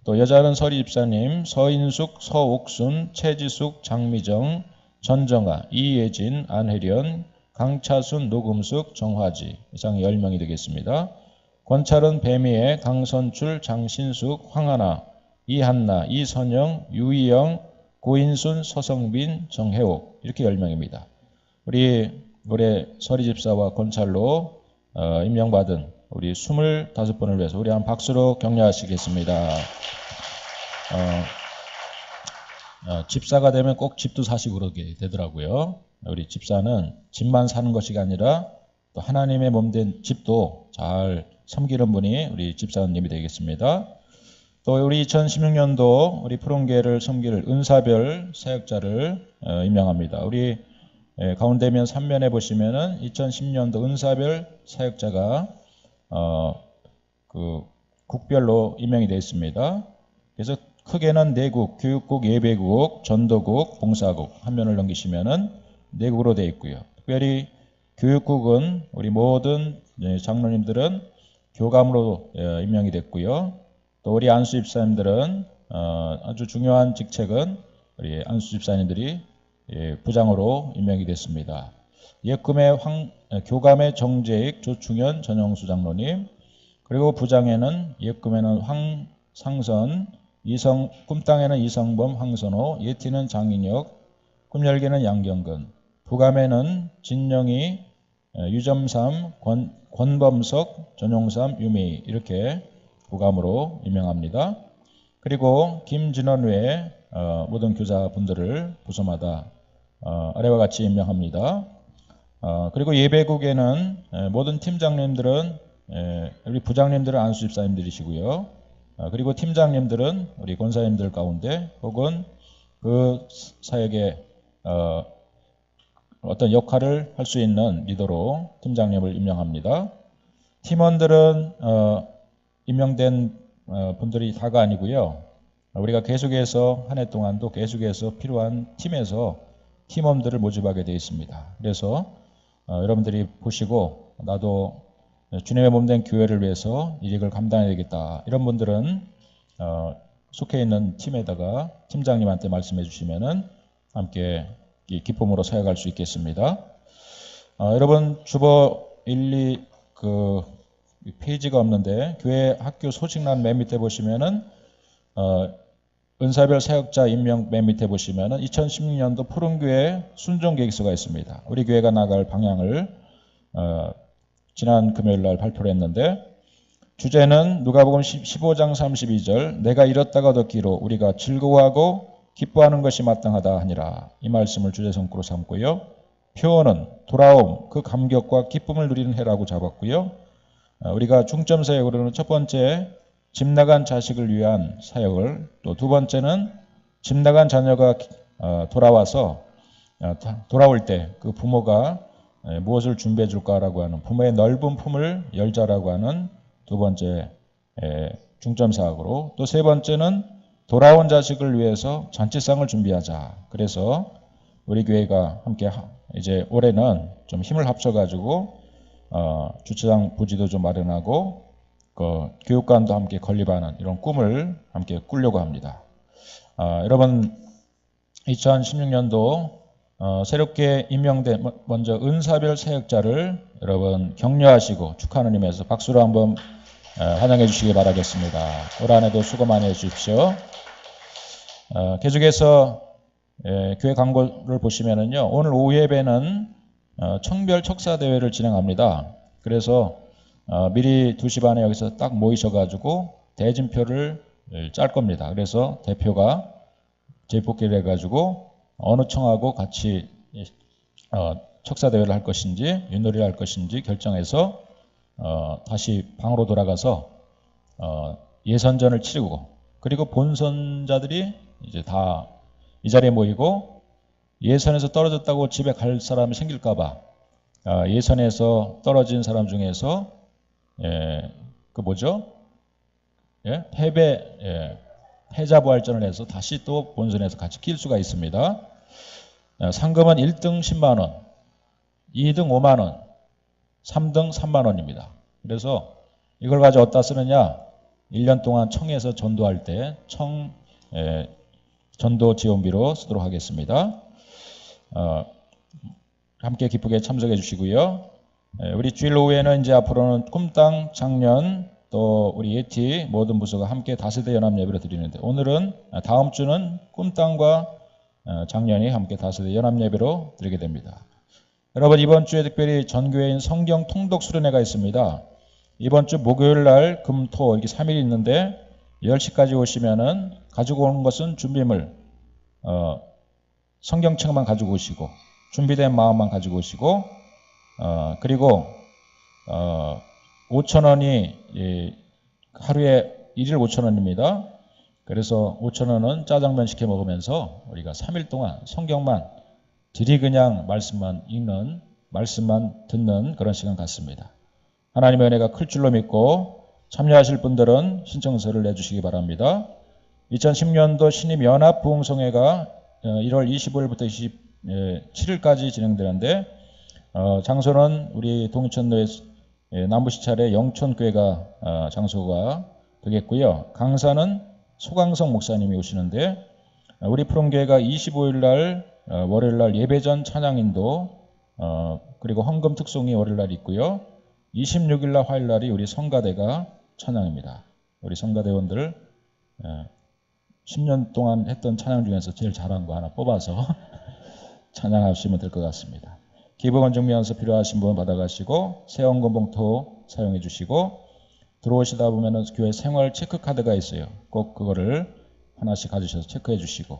또 여자는 서리 집사님, 서인숙, 서옥순, 최지숙, 장미정, 전정아, 이예진, 안혜련, 강차순, 노금숙, 정화지 이상 10명이 되겠습니다. 권찰은 배미애, 강선출, 장신숙, 황하나, 이한나, 이선영, 유희영, 고인순, 서성빈, 정혜옥 이렇게 10명입니다. 우리 올해 서리 집사와 권찰로 임명받은 우리 25분을 위해서 우리 한 박수로 격려하시겠습니다. 집사가 되면 꼭 집도 사시고 그러게 되더라고요. 우리 집사는 집만 사는 것이 아니라 또 하나님의 몸된 집도 잘 섬기는 분이 우리 집사님이 되겠습니다. 또 우리 2016년도 우리 푸른교회를 섬길 은사별 사역자를 임명합니다. 우리 가운데면 3면에 보시면은 2010년도 은사별 사역자가 국별로 임명이 되어 있습니다. 그래서 크게는 내국, 교육국, 예배국, 전도국, 봉사국 한 면을 넘기시면은 내국으로 되어 있고요. 특별히 교육국은 우리 모든 장로님들은 교감으로 임명이 됐고요. 또 우리 안수 집사님들은 아주 중요한 직책은 우리 안수 집사님들이 부장으로 임명이 됐습니다. 예금의 교감의 정재익, 조충현, 전영수 장로님, 그리고 부장에는 예금에는 황상선, 꿈땅에는 이성범, 황선호, 예티는 장인혁, 꿈열기는 양경근, 부감에는 진영희, 유점삼, 권범석, 전용삼, 유미 이렇게 부감으로 임명합니다. 그리고 김진원 외에 모든 교사분들을 부서마다 아래와 같이 임명합니다. 그리고 예배국에는 모든 팀장님들은 우리 부장님들은 안수 집사님들이시고요. 그리고 팀장님들은 우리 권사님들 가운데 혹은 그 사역에 어떤 역할을 할 수 있는 리더로 팀장님을 임명합니다. 팀원들은 임명된 분들이 다가 아니고요. 우리가 계속해서 한 해 동안도 계속해서 필요한 팀에서 팀원들을 모집하게 되어 있습니다. 그래서 여러분들이 보시고 나도 주님의 몸된 교회를 위해서 이 일을 감당해야 되겠다. 이런 분들은 속해 있는 팀에다가 팀장님한테 말씀해 주시면은 함께 기쁨으로 사역할 수 있겠습니다. 여러분 주보 1, 2 페이지가 없는데 교회 학교 소식란 맨 밑에 보시면은 은사별 사역자 임명 맨 밑에 보시면은 2016년도 푸른교회 순종계획서가 있습니다. 우리 교회가 나갈 방향을 지난 금요일 날 발표를 했는데 주제는 누가복음 15장 32절 내가 이렇다가 얻었기로 우리가 즐거워하고 기뻐하는 것이 마땅하다 하니라. 이 말씀을 주제 성구로 삼고요. 표어는 돌아옴, 그 감격과 기쁨을 누리는 해라고 잡았고요. 우리가 중점 사역으로는 첫 번째 집 나간 자식을 위한 사역을, 또 두 번째는 집 나간 자녀가 돌아와서 돌아올 때 그 부모가 무엇을 준비해 줄까라고 하는 부모의 넓은 품을 열자라고 하는 두 번째 중점 사역으로, 또 세 번째는 돌아온 자식을 위해서 잔치상을 준비하자. 그래서 우리 교회가 함께 이제 올해는 좀 힘을 합쳐가지고 주차장 부지도 좀 마련하고 교육관도 함께 건립하는 이런 꿈을 함께 꾸려고 합니다. 여러분 2016년도 새롭게 임명된 먼저 은사별 사역자를 여러분 격려하시고 축하하는 의미에서 박수로 한번 환영해 주시기 바라겠습니다. 올 한해도 수고 많이 해주십시오. 계속해서 교회 광고를 보시면은요, 오늘 오후 예배는 청별 척사대회를 진행합니다. 그래서 미리 2시 반에 여기서 딱 모이셔가지고 대진표를 짤 겁니다. 그래서 대표가 재뽑기를 해가지고 어느 청하고 같이 척사대회를 할 것인지 윷놀이를 할 것인지 결정해서 다시 방으로 돌아가서 예선전을 치르고, 그리고 본선자들이 이제 다 이 자리에 모이고 예선에서 떨어졌다고 집에 갈 사람이 생길까봐 예선에서 떨어진 사람 중에서 패자부활전을 해서 다시 또 본선에서 같이 낄 수가 있습니다. 상금은 1등 10만원, 2등 5만원, 3등 3만원입니다. 그래서 이걸 가지고 어디다 쓰느냐, 1년 동안 청에서 전도할 때 전도 지원비로 쓰도록 하겠습니다. 함께 기쁘게 참석해 주시고요. 우리 주일 오후에는 이제 앞으로는 꿈땅, 장년, 또 우리 예티 모든 부서가 함께 다세대 연합 예배를 드리는데, 오늘은 다음 주는 꿈땅과 장년이 함께 다세대 연합 예배로 드리게 됩니다. 여러분 이번 주에 특별히 전교회인 성경 통독 수련회가 있습니다. 이번 주 목요일 날 금, 토 이렇게 3일 있는데 10시까지 오시면은 가지고 오는 것은 준비물, 성경책만 가지고 오시고 준비된 마음만 가지고 오시고 그리고 5,000원이 하루에 1일 5,000원입니다. 그래서 5,000원은 짜장면 시켜 먹으면서 우리가 3일 동안 성경만 그냥 말씀만 읽는, 말씀만 듣는 그런 시간 같습니다. 하나님의 은혜가 클 줄로 믿고 참여하실 분들은 신청서를 내주시기 바랍니다. 2010년도 신입연합 부흥성회가 1월 25일부터 27일까지 진행되는데 장소는 우리 동천로의 남부시찰의 영촌교회가 장소가 되겠고요. 강사는 소강성 목사님이 오시는데 우리 푸른교회가 25일 날 월요일 날 예배전 찬양인도 그리고 헌금 특송이 월요일 날 있고요. 26일 날 화요일 날이 우리 성가대가 찬양입니다. 우리 성가대원들 10년 동안 했던 찬양 중에서 제일 잘한 거 하나 뽑아서 찬양하시면 될 것 같습니다. 기부건증명서 필요하신 분 받아가시고 새헌금 봉투 사용해 주시고, 들어오시다 보면은 교회 생활 체크카드가 있어요. 꼭 그거를 하나씩 가지셔서 체크해 주시고,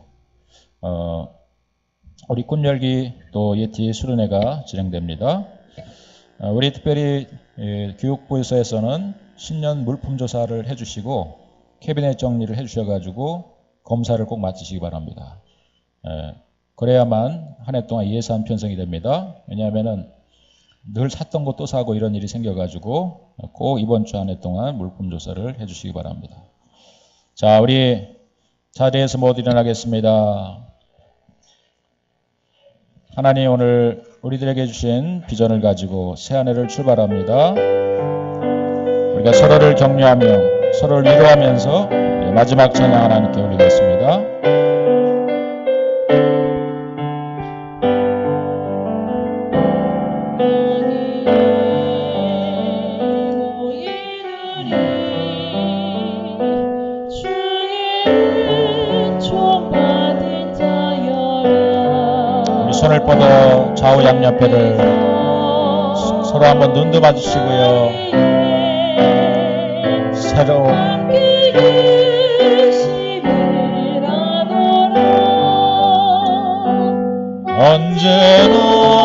우리 꿈열기 또 예티 수련회가 진행됩니다. 우리 특별히 교육부에서는 신년 물품 조사를 해주시고 캐비넷 정리를 해주셔가지고 검사를 꼭 마치시기 바랍니다. 그래야만 한 해 동안 예산 편성이 됩니다. 왜냐하면은 늘 샀던 거 또 사고 이런 일이 생겨가지고 꼭 이번 주 한 해 동안 물품 조사를 해주시기 바랍니다. 자, 우리 자리에서 모두 일어나겠습니다. 하나님 오늘 우리들에게 주신 비전을 가지고 새 한 해를 출발합니다. 우리가 서로를 격려하며 서로를 위로하면서 마지막 찬양 하나님께 올리겠습니다. 우리 손을 뻗어 좌우 양옆에를 서로 한번 눈도 마주치고요. 새로운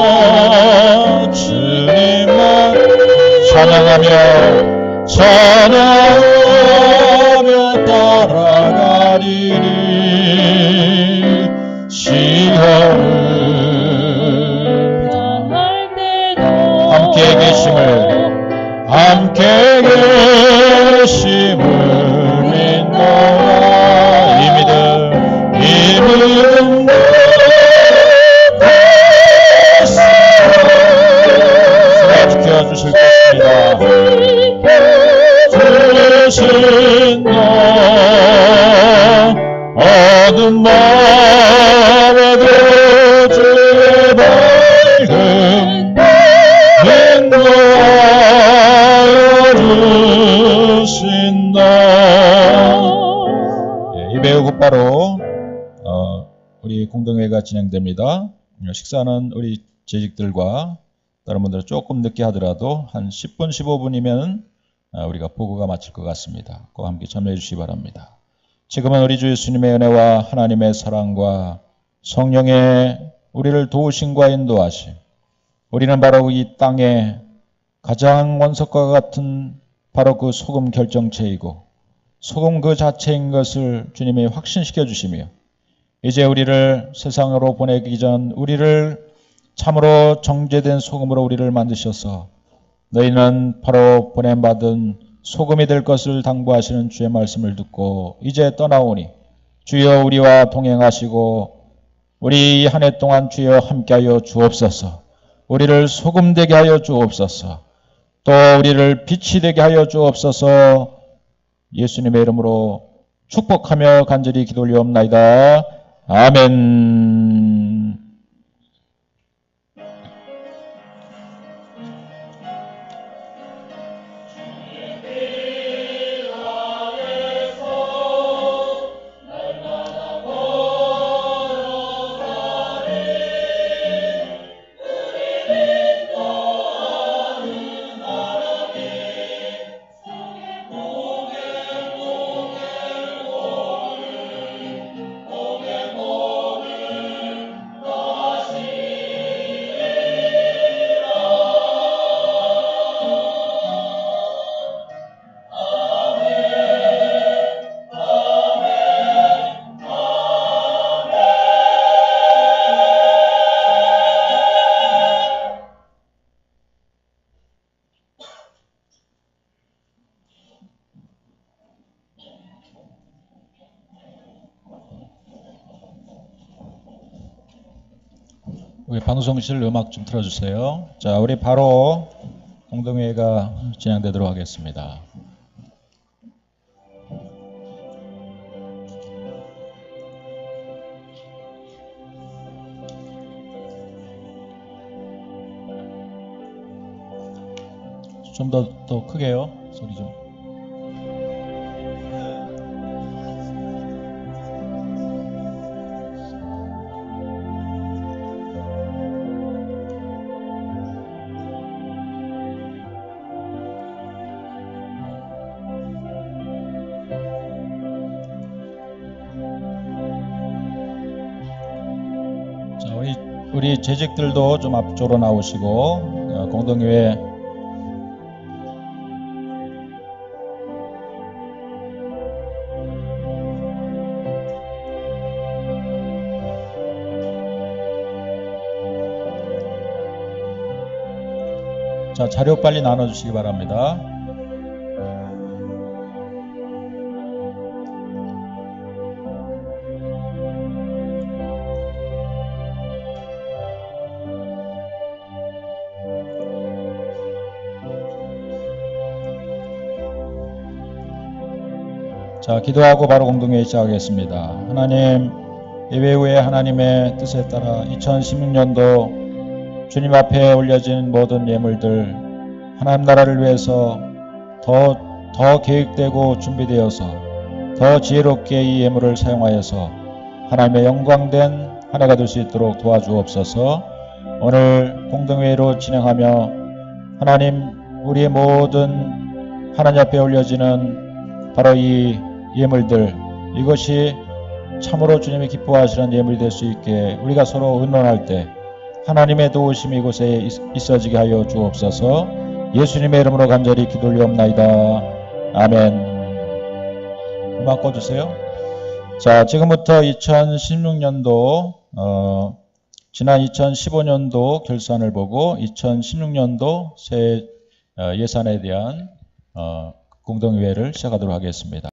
언제나 주님만 찬양하며 따라가리니 시험을 당할 때도 함께 계심을 믿노라. 이 믿음 지켜주실 것입니다. 주신 너 어둠 마음에도 주의 밝은 인도하여 주신다. 이배 후 곧바로 우리 공동회가 진행됩니다. 식사는 우리 재직들과 다른 분들은 조금 늦게 하더라도 한 10분, 15분이면 우리가 보고가 마칠 것 같습니다. 꼭 함께 참여해 주시기 바랍니다. 지금은 우리 주 예수님의 은혜와 하나님의 사랑과 성령의 우리를 도우심과 인도하심, 우리는 바로 이 땅에 가장 원석과 같은 바로 그 소금 결정체이고 소금 그 자체인 것을 주님이 확신시켜 주시며 이제 우리를 세상으로 보내기 전 우리를 참으로 정죄된 소금으로 우리를 만드셔서 너희는 바로 보냄받은 소금이 될 것을 당부하시는 주의 말씀을 듣고 이제 떠나오니 주여 우리와 동행하시고 우리 한 해 동안 주여 함께하여 주옵소서. 우리를 소금 되게 하여 주옵소서. 또 우리를 빛이 되게 하여 주옵소서. 예수님의 이름으로 축복하며 간절히 기도 올리옵나이다. 아멘. 우리 방송실 음악 좀 틀어주세요. 자, 우리 바로 공동회의가 진행되도록 하겠습니다. 좀 더 크게요. 소리 좀. 자, 우리 재직들도 좀 앞쪽으로 나오시고 공동회의 자, 자료 빨리 나눠주시기 바랍니다. 자, 기도하고 바로 공동회의 시작하겠습니다. 하나님, 예배 후에 하나님의 뜻에 따라 2016년도 주님 앞에 올려진 모든 예물들 하나님 나라를 위해서 더 계획되고 준비되어서 더 지혜롭게 이 예물을 사용하여서 하나님의 영광된 한 해가 될 수 있도록 도와주옵소서. 오늘 공동회의로 진행하며 하나님, 우리의 모든 하나님 앞에 올려지는 바로 이 예물들, 이것이 참으로 주님이 기뻐하시는 예물이 될 수 있게 우리가 서로 의논할 때 하나님의 도우심이 이곳에 있어지게 하여 주옵소서. 예수님의 이름으로 간절히 기도 올리옵나이다. 아멘. 음악 꺼주세요. 자, 지금부터 2016년도 지난 2015년도 결산을 보고 2016년도 새 예산에 대한 공동회의를 시작하도록 하겠습니다.